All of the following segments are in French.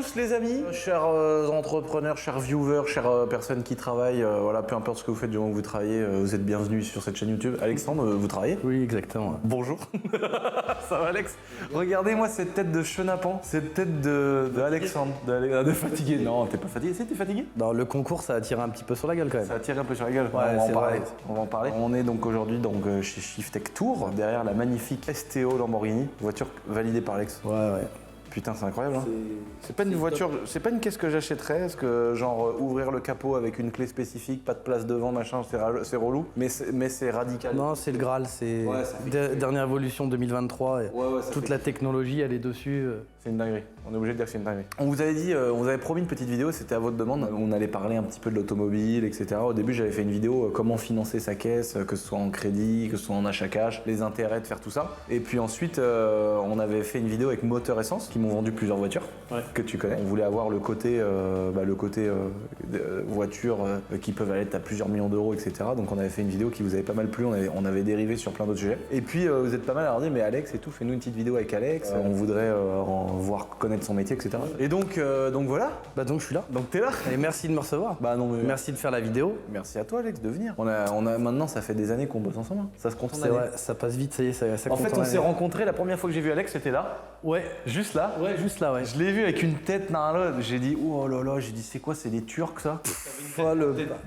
tous les amis, chers entrepreneurs, chers viewers, chères personnes qui travaillent, voilà, peu importe ce que vous faites du moment que vous travaillez, vous êtes bienvenus sur cette chaîne YouTube. Alexandre, vous travaillez? Oui, exactement. Bonjour. Ça va Alex? Regardez-moi cette tête de chenapan, cette tête de Alexandre, de fatigué. Non, t'es pas fatigué, t'es fatigué? Dans le concours, ça a tiré un petit peu sur la gueule quand même. Ça a tiré un peu sur la gueule. Ouais, on va en c'est parler. vrai. On va en parler. On est donc aujourd'hui chez Shiftech Tour, derrière la magnifique STO Lamborghini, voiture validée par Alex. Ouais. Putain, c'est incroyable. Hein. C'est pas une voiture, c'est pas une caisse que j'achèterais, parce que genre ouvrir le capot avec une clé spécifique, pas de place devant, machin, c'est relou, mais c'est radical. Non, c'est le Graal, c'est dernière évolution 2023. Et toute la technologie, elle est dessus. C'est une dinguerie. On est obligé de dire que c'est une dinguerie. On vous avait dit, on vous avait promis une petite vidéo, c'était à votre demande. On allait parler un petit peu de l'automobile, etc. Au début, j'avais fait une vidéo comment financer sa caisse, que ce soit en crédit, que ce soit en achat cash, les intérêts de faire tout ça. Et puis ensuite, on avait fait une vidéo avec moteur essence qui m'ont vendu plusieurs voitures que tu connais. On voulait avoir le côté, voitures qui peuvent aller à plusieurs millions d'euros, etc. Donc on avait fait une vidéo qui vous avait pas mal plu. On avait dérivé sur plein d'autres sujets. Et puis vous êtes pas mal à leur dire, mais Alex et tout, fais-nous une petite vidéo avec Alex. On voudrait voir connaître son métier, etc. Et donc voilà. Bah donc je suis là. Donc t'es là. Et merci de me recevoir. Bah non mais merci de faire la vidéo. Merci à toi Alex de venir. On a maintenant ça fait des années qu'on bosse ensemble. Hein. Ça se compte en C'est vrai, ça passe vite, ça y est, ça En fait on s'est rencontrés, la première fois que j'ai vu Alex c'était là. Ouais. Juste là. Ouais, juste là, ouais. Je l'ai vu avec une tête dans l'autre. J'ai dit oh là là, j'ai dit c'est quoi, c'est des Turcs ça?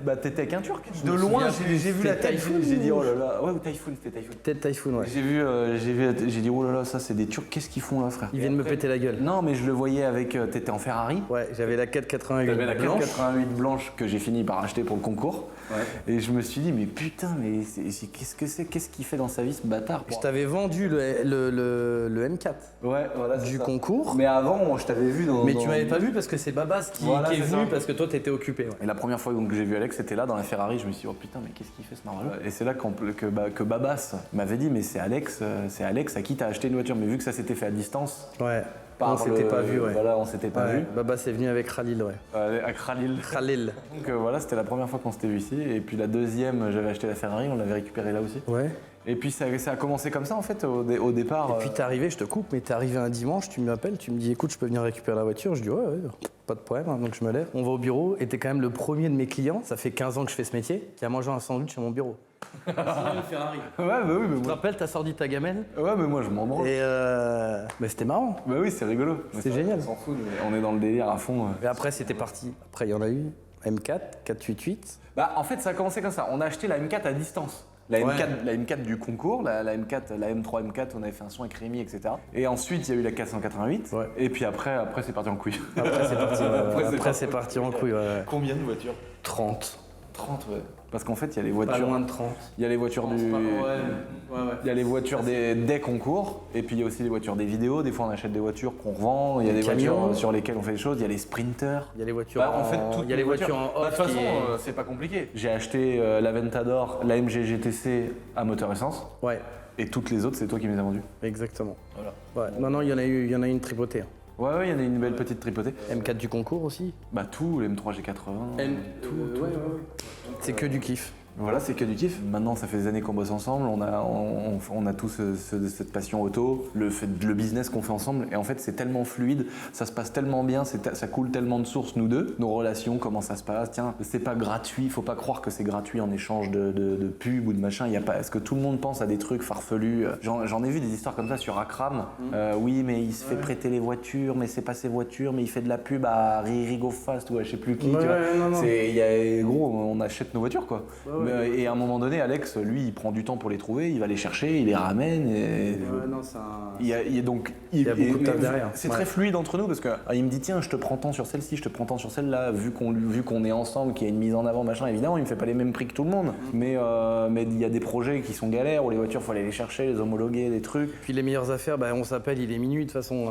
Bah t'étais avec un Turc. De loin j'ai vu la tête. J'ai dit oh là là. Ouais, Typhoon, c'était Typhoon. Tête Typhoon, ouais. J'ai dit oh là là, ça c'est des Turcs, qu'est-ce qu'ils font là frère? Ils viennent me péter la gueule. Non mais je le voyais avec, t'étais en Ferrari. Ouais, j'avais la 488 J'avais la blanche. 488 blanche que j'ai fini par acheter pour le concours. Ouais. Et je me suis dit mais putain mais qu'est-ce qu'il fait dans sa vie ce bâtard? Je t'avais vendu le M4 voilà, du concours. Mais avant je t'avais vu dans... Mais tu m'avais pas vu parce que c'est Babas qui est venu parce que toi t'étais occupé. Ouais. Et la première fois donc, que j'ai vu Alex c'était là dans la Ferrari, je me suis dit oh putain mais qu'est-ce qu'il fait ce marrant-là? Et c'est là que Babas m'avait dit mais c'est Alex à qui t'as acheté une voiture, mais vu que ça s'était fait à distance. Ouais. On s'était pas vu, ouais. Voilà, on s'était pas vu. Babas est venu avec Khalil, ouais. Avec Khalil. Donc voilà, c'était la première fois qu'on s'était vu ici. Et puis la deuxième, j'avais acheté la Ferrari, on l'avait récupérée là aussi. Ouais. Et puis ça a commencé comme ça en fait au départ. Et puis t'es arrivé, je te coupe, mais t'es arrivé un dimanche, tu m'appelles, tu me dis écoute, je peux venir récupérer la voiture. Je dis ouais, pas de problème. Donc je me lève, on va au bureau. Et t'es quand même le premier de mes clients, ça fait 15 ans que je fais ce métier, qui a mangé un sandwich à mon bureau. C'est une Ferrari. Ouais, bah oui, mais tu te rappelles, t'as sorti ta gamelle? Ouais, mais moi je m'en branle. Et mais c'était marrant. Bah oui, c'est rigolo. C'est génial. On s'en fout, on est dans le délire à fond. Et après, c'était parti. Après, il y en a eu M4, 488. Bah en fait, ça a commencé comme ça. On a acheté la M4 à distance. La M4 du concours, la M4, la M3 M4, on avait fait un son avec Rémi, etc. Et ensuite, il y a eu la 488. Ouais. Et puis après c'est parti en couille. Après, c'est parti en couille. Ouais. Combien de voitures? 30. 30, ouais. Parce qu'en fait, il y a les voitures. Pas loin de 30. Il y a les voitures Il y a les voitures des concours, et puis il y a aussi les voitures des vidéos. Des fois, on achète des voitures qu'on revend. Il y a des voitures sur lesquelles on fait des choses. Il y a les sprinters. Il y a les voitures. Il y a les voitures en off. De toute façon, c'est pas compliqué. J'ai acheté la Ventador, la MG GTC à moteur essence. Ouais. Et toutes les autres, c'est toi qui me les as vendues. Exactement. Voilà. Ouais. Non, il y en a une tripotée. Ouais, il y en a une belle petite tripotée. M4 du concours aussi. Bah tout, le M3 G80. Tout. C'est que du kiff. Voilà, c'est que du kiff. Maintenant, ça fait des années qu'on bosse ensemble, on a tous cette passion auto, le business qu'on fait ensemble, et en fait, c'est tellement fluide, ça se passe tellement bien, ça coule tellement de sources, nous deux, nos relations, comment ça se passe. Tiens, c'est pas gratuit, faut pas croire que c'est gratuit en échange de pub ou de machin. Il y a pas, est-ce que tout le monde pense à des trucs farfelus? J'en ai vu des histoires comme ça sur Akram. Oui, mais il se fait prêter les voitures, mais c'est pas ses voitures, mais il fait de la pub à Riri Go Fast ou à je sais plus qui. Gros, on achète nos voitures, quoi. Et à un moment donné, Alex, lui, il prend du temps pour les trouver, il va les chercher, il les ramène. Il y a beaucoup de taf derrière. C'est très fluide entre nous parce qu'il me dit tiens, je te prends tant sur celle-ci, je te prends tant sur celle-là, vu qu'on est ensemble, qu'il y a une mise en avant, machin. Évidemment, il me fait pas les mêmes prix que tout le monde, mais il y a des projets qui sont galères où les voitures, faut aller les chercher, les homologuer, des trucs. Puis les meilleures affaires, on s'appelle, il est minuit de toute façon.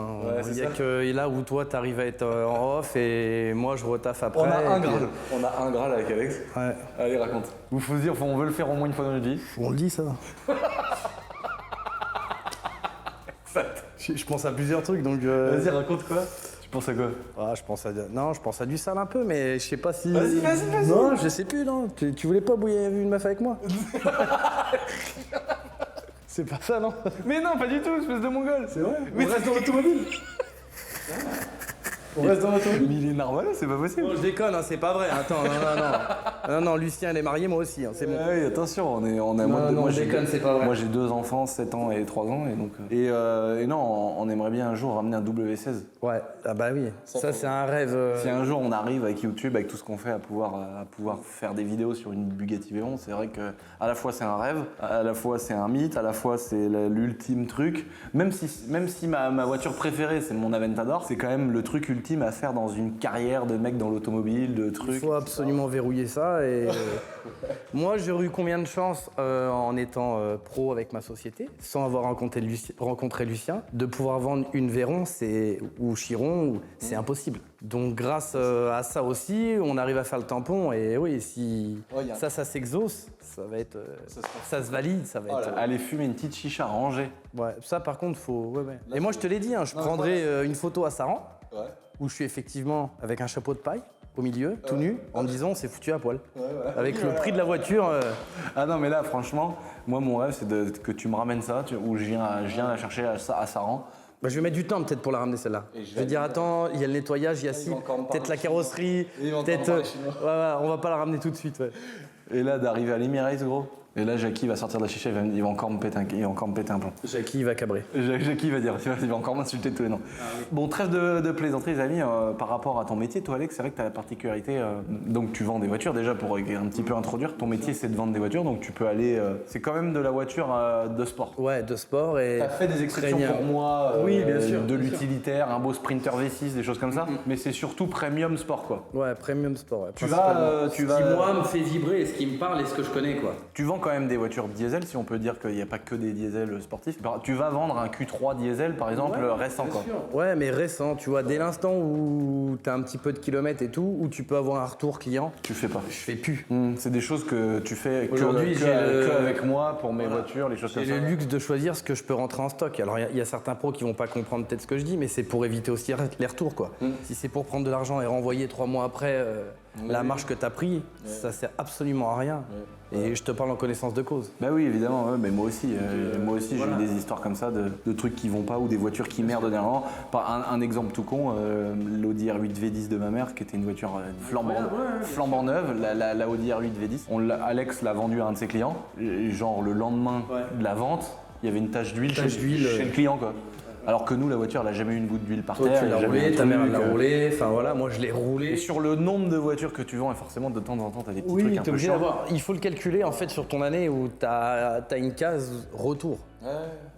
Il y a que là où toi, t'arrives à être en off et moi, je retaffe après. On a un Graal avec Alex. Ouais. Allez, raconte. Vous faut se dire, on veut le faire au moins une fois dans notre vie. On le dit ça. Je pense à plusieurs trucs donc. Vas-y, raconte quoi. Tu penses à quoi? Je pense à du sale un peu, mais je sais pas si. Vas-y. Non, je sais plus, non. Tu voulais pas bouiller une meuf avec moi? C'est pas ça, non? Mais non, pas du tout, espèce de mongol. C'est vrai. Mais on reste dans l'automobile. On reste dans l'automobile. Mais il est normal, c'est pas possible. Non, je déconne, hein, c'est pas vrai. Attends, non, Lucien, elle est mariée, moi aussi, hein, c'est bon. Oui, attention, on est Non, moi, je déconne, c'est pas vrai. Moi j'ai 2 enfants, 7 ans et 3 ans, et donc et non, on aimerait bien un jour ramener un W16. Ouais, ah bah oui, ça c'est un rêve. Si un jour on arrive avec YouTube, avec tout ce qu'on fait, à pouvoir faire des vidéos sur une Bugatti Veyron, c'est vrai que à la fois c'est un rêve, à la fois c'est un mythe, à la fois c'est l'ultime truc. Même si ma voiture préférée c'est mon Aventador, c'est quand même le truc ultime à faire dans une carrière de mec dans l'automobile, de trucs. Il faut absolument verrouiller ça. Et moi, j'ai eu combien de chance en étant pro avec ma société, sans avoir rencontré Lucien, de pouvoir vendre une Veyron ou Chiron, c'est impossible. Donc grâce à ça aussi, on arrive à faire le tampon. Et oui, si ça s'exauce, ça va être, ça se valide, ça va être. Aller fumer une petite chicha rangée. Ouais, ça par contre, faut. Ouais. Et moi, je te l'ai dit, hein, je prendrai une photo à Saran, où je suis effectivement avec un chapeau de paille au milieu, tout nu, en me disant c'est foutu à poil. Avec le prix de la voiture. Ah non, mais là, franchement, moi, mon rêve, c'est que tu me ramènes ça, ou je viens la chercher à Saran. Bah, je vais mettre du temps peut-être pour la ramener celle-là. Je vais dire attends, il y a le nettoyage, il y a ci, peut-être la carrosserie, peut-être. On va pas la ramener tout de suite. Ouais. Et là, d'arriver à l'Emirates, gros. Et là, Jackie va sortir de la chicha, il va encore me péter un plomb. Jackie va cabrer. Jackie va dire, il va encore m'insulter de tous les noms. Bon, trêve de plaisanterie, les amis. Par rapport à ton métier, toi, Alex, c'est vrai que tu as la particularité. Donc, tu vends des voitures. Déjà, pour un petit peu introduire, ton métier, c'est de vendre des voitures. Donc, tu peux aller. C'est quand même de la voiture de sport. Ouais, de sport et. T'as fait des exceptions pour moi. Oui, bien sûr. De l'utilitaire, un beau Sprinter V6, des choses comme ça. Mais c'est surtout premium sport, quoi. Ouais, premium sport. Ouais, tu vas. Ce qui, moi, me fait vibrer et ce qui me parle et ce que je connais, quoi. Tu vends quand même des voitures diesel, si on peut dire qu'il n'y a pas que des diesels sportifs. Tu vas vendre un Q3 diesel, par exemple, récent, quoi. Ouais, mais récent, tu vois, dès l'instant où tu as un petit peu de kilomètres et tout, où tu peux avoir un retour client. Tu fais pas. Je fais plus. C'est des choses que tu fais aujourd'hui que avec moi pour mes voitures, les choses comme ça. J'ai le luxe de choisir ce que je peux rentrer en stock. Alors, il y a certains pros qui vont pas comprendre peut-être ce que je dis, mais c'est pour éviter aussi les retours, quoi. Si c'est pour prendre de l'argent et renvoyer 3 mois après la marge que tu as pris, ça sert absolument à rien. Et je te parle en connaissance de cause. Bah oui, évidemment, mais moi aussi, j'ai eu des histoires comme ça de trucs qui vont pas ou des voitures qui merdent dernièrement. Un exemple tout con, l'Audi R8 V10 de ma mère, qui était une voiture flambant neuve, la Audi R8 V10. Alex l'a vendue à un de ses clients, et genre le lendemain de la vente, il y avait une tache d'huile chez le client, quoi. Alors que nous, la voiture, elle n'a jamais eu une goutte d'huile par terre. Tu l'as roulé, ta mère l'a roulé, enfin voilà, moi je l'ai roulé. Et sur le nombre de voitures que tu vends, et forcément de temps en temps, tu as des petits trucs un peu chiants. Il faut le calculer en fait sur ton année où tu as une case retour.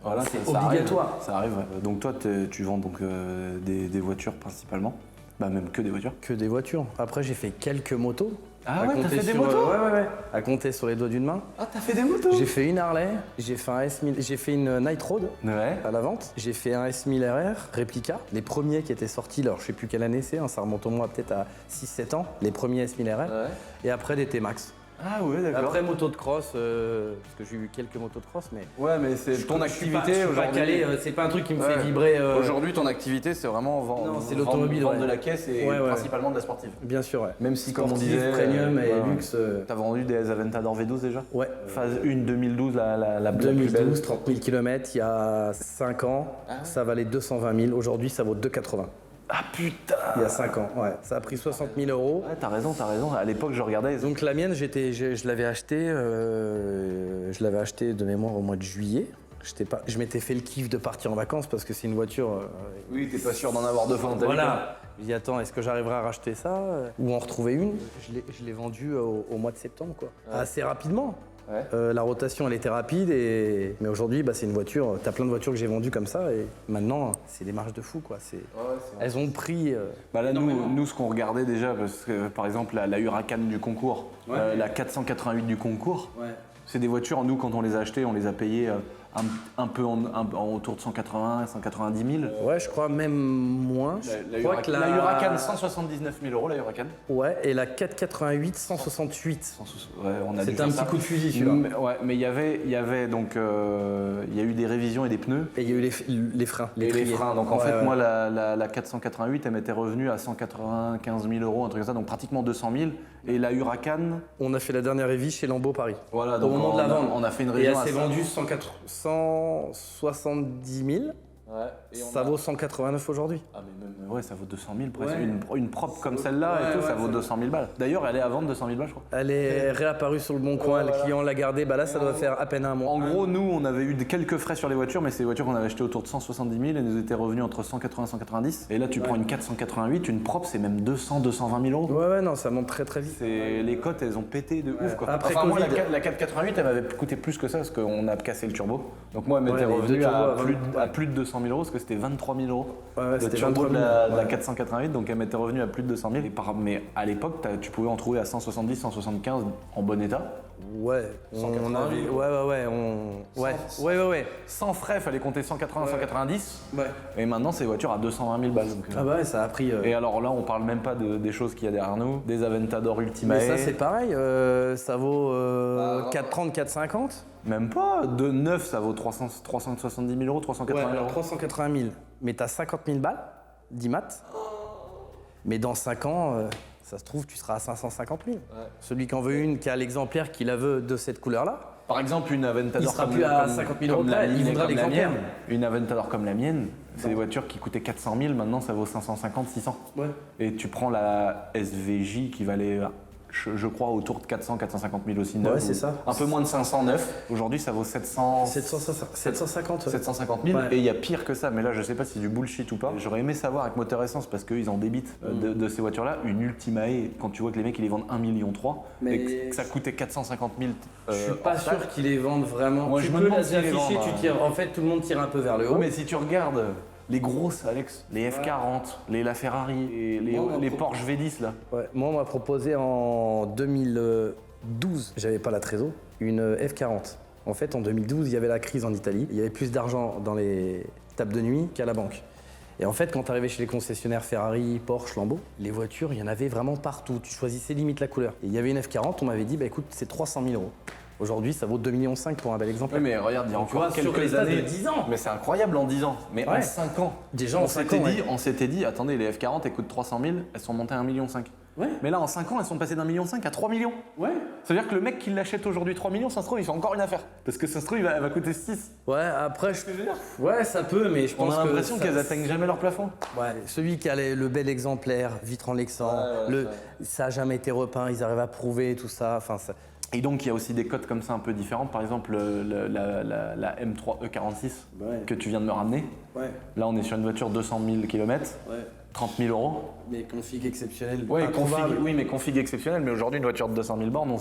Voilà, c'est obligatoire. Ça arrive. Donc toi, tu vends donc des voitures principalement. Bah même que des voitures. Que des voitures. Après, j'ai fait quelques motos. Ah ouais, t'as fait des motos Ouais. À compter sur les doigts d'une main. Ah, t'as fait des motos? J'ai fait une Harley, j'ai fait une Night Road à la vente. J'ai fait un S1000 RR réplica. Les premiers qui étaient sortis, alors je sais plus quelle année c'est, ça remonte au moins peut-être à 6-7 ans. Les premiers S1000 RR. Et après des T-Max. Ah ouais, d'accord. Après moto de cross, parce que j'ai eu quelques motos de cross, mais. Ouais, mais c'est ton activité aujourd'hui. C'est pas un truc qui me fait vibrer. Aujourd'hui, ton activité, c'est vraiment vendre de la caisse et principalement de la sportive. Bien sûr, ouais. Même si, comme on disait, premium et luxe. T'as vendu des Aventador V12 déjà? Ouais. Phase 1 2012, la 2012, 30 000 km, il y a 5 ans, ça valait 220 000. Aujourd'hui, ça vaut 2,80. Ah putain! Il y a 5 ans, ouais. Ça a pris 60 000 €. Ouais, t'as raison. À l'époque, je regardais. Donc la mienne, je l'avais achetée de mémoire au mois de juillet. Je m'étais fait le kiff de partir en vacances parce que c'est une voiture. Oui, t'es pas sûr d'en avoir 2 fois dans ta vie. Voilà. Je dis attends, est-ce que j'arriverai à racheter ça ou en retrouver une? Je l'ai vendue au mois de septembre, quoi. Assez rapidement. Ouais. La rotation, elle était rapide, mais aujourd'hui, c'est une voiture. T'as plein de voitures que j'ai vendues comme ça, et maintenant, c'est des marges de fou, quoi. Elles ont pris. Là, nous, ce qu'on regardait déjà, parce que par exemple, la Huracan du concours, la 488 du concours, c'est des voitures. Nous, quand on les a achetées, on les a payées un peu autour de 180, 190 000. Ouais, je crois même moins. La Huracan, 179 000 €, la Huracan. Ouais, et la 488, 168. Ouais, c'était un petit coup de fusil, celui-là. Ouais, mais il y avait donc, il y a eu des révisions et des pneus. Et il y a eu les freins. Les freins. Donc en fait, moi, la 488, elle m'était revenue à 195 000 €, un truc comme ça, donc pratiquement 200 000. Et la Huracan. On a fait la dernière révis chez Lambeau Paris. Voilà, donc au moment de la vente, on a fait une révision. Et elle s'est vendue 170 000. Ça vaut 189 aujourd'hui. Ah mais même, ouais, ça vaut 200 000 presque. Ouais. Une propre comme celle-là et tout, ça vaut 200 000 balles. D'ailleurs, elle est à vendre 200 000 balles, je crois. Elle est réapparue sur le bon coin, le client l'a gardée, bah là ça doit faire à peine un mois. En gros, nous, on avait eu quelques frais sur les voitures, mais c'est des voitures qu'on avait achetées autour de 170 000 et nous étaient revenus entre 180 et 190. Et là, tu prends une 488, une propre, c'est même 200, 220 000 euros. Ouais, non, ça monte très très vite. Les cotes, elles ont pété de ouf, quoi. Après Enfin, moi, Covid. la 488, elle m'avait coûté plus que ça parce qu'on a cassé le turbo. Donc moi, elle m'était les revenue deux turbos à plus de 200 000 euros parce que c'était 23 000 euros. Ouais, Le c'était turbo 23 de 000. la 488, donc elle m'était revenue à plus de 200 000. Mais à l'époque, tu pouvais en trouver à 170, 175 en bon état. Ouais, on a vu. Ouais. Sans frais, fallait compter 180, 190. Ouais. Et maintenant, c'est des voitures à 220 000 balles. Donc, Ah bah ouais, ça a pris. Et alors là, on parle même pas des choses qu'il y a derrière nous, des Aventador Ultimae. Mais ça c'est pareil, ça vaut 430, 450. Même pas, de neuf, ça vaut 370 000 euros, 380 000 euros. 380 000. Mais t'as 50 000 balles, 10 maths. Mais dans 5 ans, ça se trouve, tu seras à 550 000. Celui qui en veut une, qui a l'exemplaire, qui la veut de cette couleur-là. Par exemple, une Aventador Il sera plus à 50 000 euros près, il voudra l'exemplaire. Une Aventador comme la mienne, c'est des voitures qui coûtaient 400 000, maintenant ça vaut 550, 600. Ouais. Et tu prends la SVJ qui valait, je crois, autour de 400, 450 000 aussi neuf. Ouais, c'est ça. Un peu moins de 500 neuf. Aujourd'hui, ça vaut 750 000. Ouais. Et il y a pire que ça, mais là, je sais pas si c'est du bullshit ou pas. J'aurais aimé savoir avec Moteur Essence, parce qu'ils en débitent de ces voitures-là, une Ultimae, quand tu vois que les mecs, ils les vendent 1,3 million Mais et que ça coûtait 450 000. Je suis pas sûr qu'ils les vendent vraiment. Moi, je me demande s'ils les vendent, tu tires. En fait, tout le monde tire un peu vers le haut. Ouais, mais si tu regardes les grosses, Alex, les F40, les LaFerrari, les Porsche V10 là. Ouais, moi, on m'a proposé en 2012, j'avais pas la trésor, une F40. En fait, en 2012, il y avait la crise en Italie. Il y avait plus d'argent dans les tables de nuit qu'à la banque. Et en fait, quand tu arrivais chez les concessionnaires Ferrari, Porsche, Lambo, les voitures, il y en avait vraiment partout. Tu choisissais limite la couleur. Et il y avait une F40, on m'avait dit, bah écoute, c'est 300 000 euros. Aujourd'hui, ça vaut 2,5 millions pour un bel exemplaire. Oui, mais regarde, il y a Tu vois, encore sur les quelques stats de années. 10 ans. Mais c'est incroyable en 10 ans. Mais en Ouais. 5 ans. Déjà en 5 ans, On s'était dit, attendez, les F40 elles coûtent 300 000, elles sont montées à 1,5 million. Ouais. Mais là, en 5 ans, elles sont passées d'1,5 million à 3 millions. Ouais. Ça veut dire que le mec qui l'achète aujourd'hui 3 millions, ça se trouve, il fait encore une affaire. Parce que ça se trouve, elle va coûter 6. Ouais, après, ouais, ça peut, mais je On pense a que l'impression ça- qu'elles atteignent jamais leur plafond. Ouais, celui qui a le bel exemplaire, vitre en lexan, ça a jamais été repeint, ils arrivent à prouver tout ça. Enfin, ça... Et donc, il y a aussi des cotes comme ça un peu différentes. Par exemple, la M3 E46 Ouais. que tu viens de me ramener. Ouais, Là, on est sur une voiture 200 000 km, ouais. 30 000 euros. Mais config exceptionnel. Ouais, introuvable. oui, mais config exceptionnel. Mais aujourd'hui, une voiture de 200 000 bornes,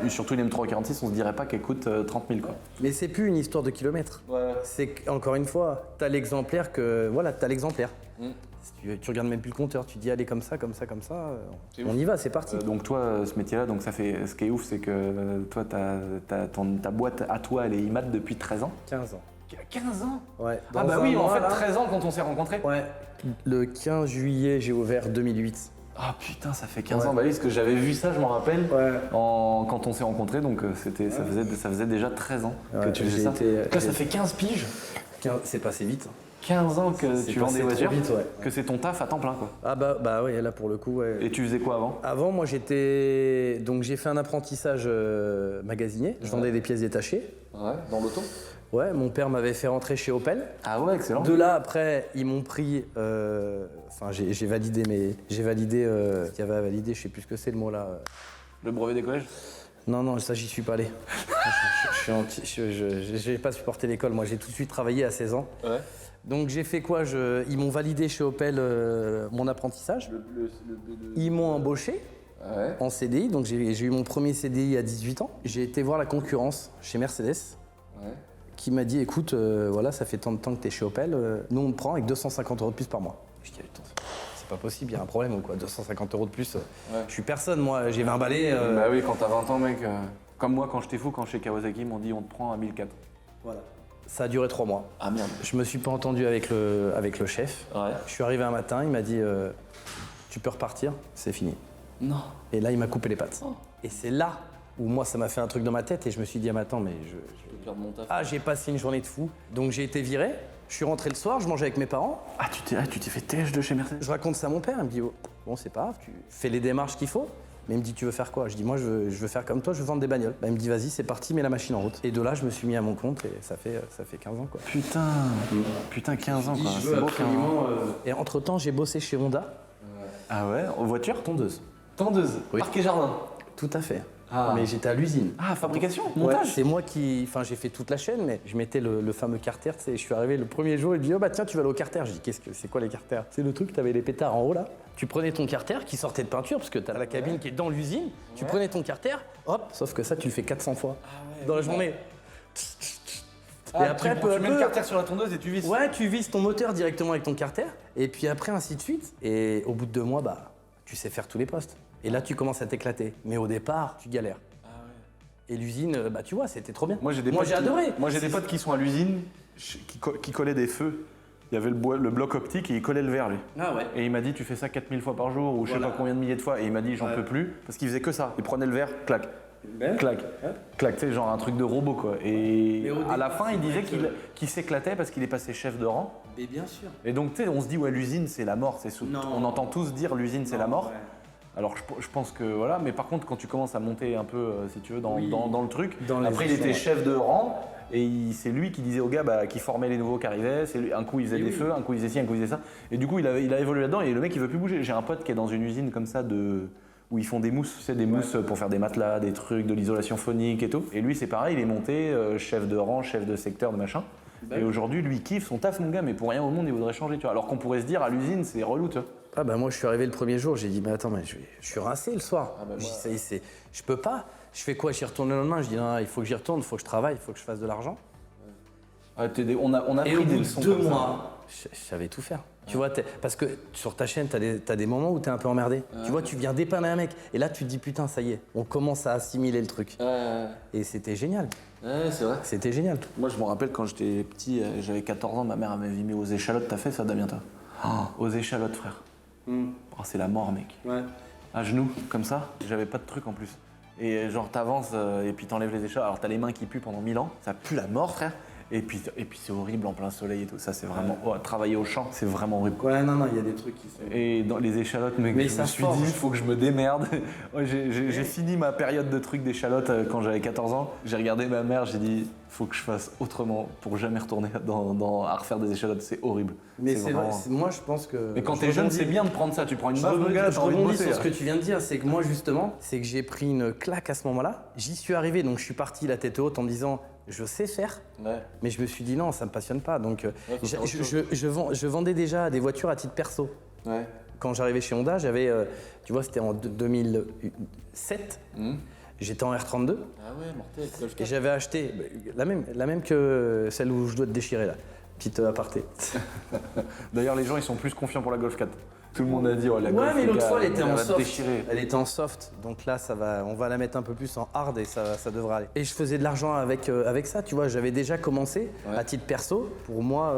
surtout une M3 E46, on se dirait pas qu'elle coûte 30 000 quoi. Mais c'est plus une histoire de kilomètres. Ouais. C'est encore une fois, t'as l'exemplaire que. Voilà, t'as l'exemplaire. Si tu regardes même plus le compteur, tu dis allez comme ça, on y va, c'est parti. Donc toi, ce métier-là, donc ça fait. Ce qui est ouf, c'est que toi, ta boîte à toi, elle est IMAT depuis 13 ans. 15 ans. 15 ans. Ouais. Ah Dans bah un oui, en mois, fait, là- 13 ans quand on s'est rencontrés. Ouais. Le 15 juillet, j'ai ouvert 2008. Ah putain, ça fait 15 Ouais. ans. Bah oui, parce que j'avais vu ça, je m'en rappelle, Ouais. quand on s'est rencontrés. Donc ça faisait déjà 13 ans que Ouais, tu faisais j'ai ça. été- Donc là, ça fait 15 piges. C'est passé vite. 15 ans que C'est tu vends passé des trop voitures, vite, ouais. que c'est ton taf à temps plein quoi. Ah bah ouais, là pour le coup, ouais. Et tu faisais quoi avant? Avant, moi donc j'ai fait un apprentissage magasinier. Je vendais des pièces détachées. Ouais, dans l'auto. Ouais, mon père m'avait fait rentrer chez Opel. Ah ouais, excellent. De là, après, ils m'ont pris. Enfin, j'ai validé ce qu'il y avait à valider. Je sais plus ce que c'est le mot là. Le brevet des collèges. Non, ça j'y suis pas allé. J'ai pas supporté l'école. Moi, j'ai tout de suite travaillé à 16 ans. Ouais. Donc j'ai fait quoi? Ils m'ont validé chez Opel mon apprentissage. Ils m'ont embauché. Ouais. En CDI, donc j'ai eu mon premier CDI à 18 ans. J'ai été voir la concurrence chez Mercedes, Ouais. qui m'a dit écoute, voilà, ça fait tant de temps que tu es chez Opel, nous on te prend avec 250 euros de plus par mois. Je dis attends, c'est pas possible, il y a un problème ou quoi, 250 euros de plus. Ouais. Je suis personne, moi, j'ai 20 balais. Bah oui, quand t'as 20 ans, mec. Comme moi, quand j'étais fou, quand chez Kawasaki, ils m'ont dit on te prend à 1004. Voilà. Ça a duré 3 mois. Ah merde. Je me suis pas entendu avec le chef. Ouais. Je suis arrivé un matin, il m'a dit tu peux repartir, c'est fini. Non. Et là, il m'a coupé les pattes. Oh. Et c'est là où moi, ça m'a fait un truc dans ma tête et je me suis dit ah, mais attends, mais Je vais perdre mon taf. Ah, j'ai passé une journée de fou. Donc j'ai été viré. Je suis rentré le soir, je mangeais avec mes parents. Ah, tu t'es fait TH de chez Mercedes. Je raconte ça à mon père. Il me dit oh, bon, c'est pas grave, tu fais les démarches qu'il faut. Mais il me dit tu veux faire quoi? Je dis moi je veux faire comme toi, je veux vendre des bagnoles. Bah, il me dit vas-y c'est parti, mets la machine en route. Et de là je me suis mis à mon compte et ça fait 15 ans quoi. Putain, 15 ans quoi. Je C'est veux beau 15 ans. absolument, Et entre temps j'ai bossé chez Honda, Ah ouais, en voiture? tondeuse. Tondeuse, Oui. parc et jardin. Tout à fait. Ah. Mais j'étais à l'usine. Ah, fabrication, Ouais, montage. c'est moi qui. Enfin, j'ai fait toute la chaîne, mais je mettais le fameux carter. Tu sais, je suis arrivé le premier jour, il me dit oh bah tiens, tu vas aller au carter. Je dis c'est quoi les carters? C'est le truc, t'avais les pétards en haut là. Tu prenais ton carter qui sortait de peinture, parce que t'as la cabine qui est dans l'usine. Tu prenais ton carter, hop, sauf que ça, tu le fais 400 fois dans la journée. Et après, peu à tu mets le peu- carter sur la tondeuse et tu vises. Ouais, tu vises ton moteur directement avec ton carter, et puis après, ainsi de suite. Et au bout de 2 mois, bah, tu sais faire tous les postes. Et là, tu commences à t'éclater. Mais au départ, tu galères. Et l'usine, bah tu vois, c'était trop bien. Moi j'ai adoré. Moi j'ai des potes qui sont à l'usine, qui collaient des feux. Il y avait le bloc optique et il collait le verre lui. Ah ouais. Et il m'a dit tu fais ça 4000 fois par jour ou je sais Voilà. pas combien de milliers de fois. Et il m'a dit j'en Ouais. peux plus parce qu'il faisait que ça. Il prenait le verre, clac, Ben, clac, ouais. clac. Tu sais, genre un truc de robot quoi. Et Mais au à la départ, fin il c'est disait vrai que- qu'il s'éclatait parce qu'il est passé chef de rang. Mais bien sûr. Et donc tu sais, on se dit ouais l'usine c'est la mort. Non. On entend tous dire l'usine c'est la mort. Ouais. Alors je pense que voilà, mais par contre quand tu commences à monter un peu, si tu veux, Oui. dans le truc, Dans les après il échelons, était ouais. chef de rang et c'est lui qui disait aux gars qui formait les nouveaux qui arrivaient, un coup il faisait Oui, des oui. feux, un coup il faisait ci, un coup il faisait ça. Et du coup il a évolué là-dedans et le mec il veut plus bouger. J'ai un pote qui est dans une usine comme ça où ils font des mousses, tu sais, des mousses pour faire des matelas, des trucs, de l'isolation phonique et tout. Et lui c'est pareil, il est monté chef de rang, chef de secteur, de machin. Et aujourd'hui lui il kiffe son taf mon gars, mais pour rien au monde il voudrait changer, tu vois. Alors qu'on pourrait se dire à l'usine c'est relou, tu vois. Ah bah moi je suis arrivé le premier jour, j'ai dit mais attends mais je suis rincé le soir. bah, J'ai dit, moi- ça y est, je peux pas. Je fais quoi? J'y retourne le lendemain, je dis non, il faut que j'y retourne, il faut que je travaille, il faut que je fasse de l'argent. On a Et pris au des bout leçons de 2 comme ça. mois, je savais tout faire. Tu vois, parce que sur ta chaîne, t'as des moments où t'es un peu emmerdé. Tu vois, tu viens dépanner un mec et là tu te dis putain ça y est, on commence à assimiler le truc. Et c'était génial, Ouais, c'est vrai. c'était génial. Moi, je me rappelle quand j'étais petit, j'avais 14 ans, ma mère m'avait mis aux échalotes. T'as fait ça, Damien, toi? Aux échalotes, frère. Oh, c'est la mort, mec. Ouais. À genoux, comme ça, j'avais pas de truc en plus. Et genre, t'avances et puis t'enlèves les échalotes. Alors, t'as les mains qui puent pendant 1000 ans. Ça pue la mort, frère. Et puis c'est horrible en plein soleil et tout. Ça, c'est vraiment. Oh, travailler au champ, c'est vraiment horrible. Ouais, non, il y a des trucs qui sont. Et dans les échalotes, mec, Mais je ça me suis forge. dit, il faut que je me démerde. Ouais, j'ai fini ma période de trucs d'échalotes quand j'avais 14 ans. J'ai regardé ma mère, j'ai dit, faut que je fasse autrement pour jamais retourner à refaire des échalotes. C'est horrible. Mais c'est vrai, vraiment- moi je pense que. Mais quand je t'es jeune, rebondis- c'est bien de prendre ça. Tu prends une Je baffe, mon rebondis, gars, je t'as envie de rebondis bosser, sur ce là. que tu viens de dire, c'est que moi justement, c'est que j'ai pris une claque à ce moment-là. J'y suis arrivé, donc je suis parti la tête haute en me disant je sais faire, Ouais. mais je me suis dit non, ça me passionne pas. Donc faut faire autre je vendais déjà des voitures à titre perso. Ouais. Quand j'arrivais chez Honda, j'avais, tu vois, c'était en 2007, j'étais en R32 Ah ouais, mortel. Golf et 4. j'avais acheté la même que celle où je dois te déchirer là. Petite aparté. D'ailleurs, les gens, ils sont plus confiants pour la Golf 4. Tout le monde a dit, oh, la Ouais, Golf, mais les l'autre gars, fois, elle était en va te soft. déchirer. Elle était en soft, donc là, on va la mettre un peu plus en hard et ça devrait aller. Et je faisais de l'argent avec ça, tu vois. J'avais déjà commencé Ouais. à titre perso pour moi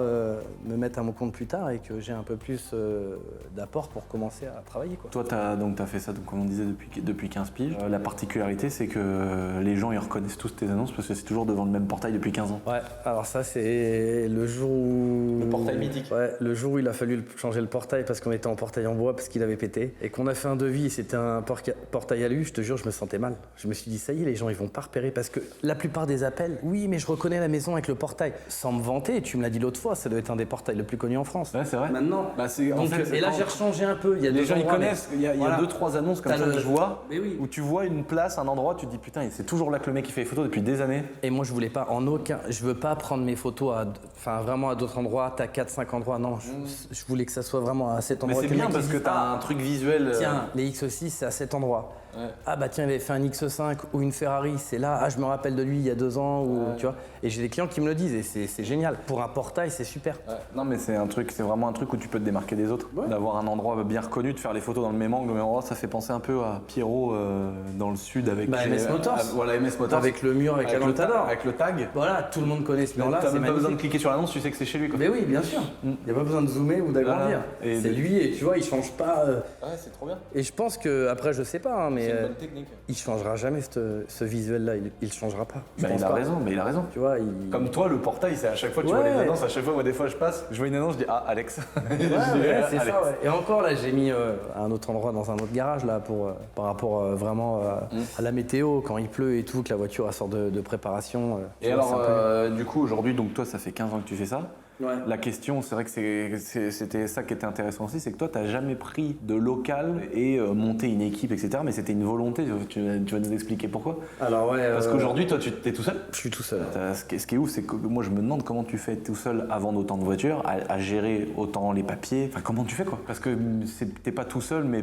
me mettre à mon compte plus tard et que j'ai un peu plus d'apport pour commencer à travailler, quoi. Toi, t'as fait ça, donc, comme on disait, depuis 15 piges. La particularité, c'est que les gens, ils reconnaissent tous tes annonces parce que c'est toujours devant le même portail depuis 15 ans. Ouais, alors ça, c'est le jour où. Le portail mythique. Ouais, le jour où il a fallu changer le portail parce qu'on était en portail en bois parce qu'il avait pété et qu'on a fait un devis et c'était un portail à lui, je te jure, je me sentais mal. Je me suis dit, ça y est, les gens, ils vont pas repérer parce que la plupart des appels, oui, mais je reconnais la maison avec le portail. Sans me vanter, tu me l'as dit l'autre fois, ça doit être un des portails le plus connus en France. Ouais, c'est vrai. Maintenant. Bah, c'est- en Donc, fait, c'est et là, quand- j'ai rechangé un peu. Il y a Les deux gens, ils endroits, mais- connaissent. Il y a Voilà. 2-3 annonces comme T'as ça le- que je vois Mais oui. où tu vois une place, un endroit, tu te dis putain, c'est toujours là que le mec il fait les photos depuis des années. Et moi, je voulais pas, je veux pas prendre mes photos vraiment à d'autres endroits, t'as 4-5 endroits. Non, je voulais que ça soit vraiment à cet Mais endroit. c'est que le bien mec, parce il que dise, t'as un truc visuel. tiens, les X6, c'est à cet endroit. Ouais. Ah bah tiens, il avait fait un X5 ou une Ferrari, c'est là. Ah, je me rappelle de lui il y a 2 ans, ou, tu vois. Et j'ai des clients qui me le disent et c'est génial. Pour un portail, c'est super. Ouais. Non mais c'est vraiment un truc où tu peux te démarquer des autres. Ouais. D'avoir un endroit bien reconnu, de faire les photos dans le même angle, au même endroit, ça fait penser un peu à Pierrot dans le sud avec Bah, MS Motors. voilà MS Motors. Avec le mur, avec la le Lantador. avec le tag. Voilà, tout le monde connaît ce mur-là, T'as c'est même pas besoin de magnifique. cliquer sur l'annonce, tu sais que c'est chez lui quoi. Mais oui, bien sûr. Il n'y a pas besoin de zoomer ou d'agrandir. Voilà. Et C'est lui et tu vois, il change pas. Ouais, c'est trop bien. Et je pense que, après, je sais pas, hein, mais C'est une bonne technique. il changera jamais ce visuel-là. Il changera pas. Je Bah, pense il a pas. raison, mais il a raison. Tu vois, Comme toi, le portail, c'est à chaque fois que tu vois Ouais. les annonces, à chaque fois, moi, des fois, je passe, je vois une annonce, je dis ah, Alex. Ouais, Je dis, ouais, c'est Alex. ça, ouais. Et encore, là, j'ai mis à un autre endroit, dans un autre garage, là, par rapport vraiment à la météo, quand il pleut et tout, que la voiture elle sort de préparation. tu Et vois, c'est alors, un peu- du coup, aujourd'hui, donc toi, ça fait 15 ans que tu fais ça. Ouais. La question, c'est vrai que c'était ça qui était intéressant aussi, c'est que toi, tu n'as jamais pris de local et monté une équipe, etc. Mais c'était une volonté. Tu vas nous expliquer pourquoi. Alors, ouais. Parce qu'aujourd'hui, toi, tu es tout seul. Je suis tout seul. Ce qui est ouf, c'est que moi, je me demande comment tu fais tout seul à vendre autant de voitures, à gérer autant les papiers. Enfin, comment tu fais, quoi? Parce que t'es pas tout seul, mais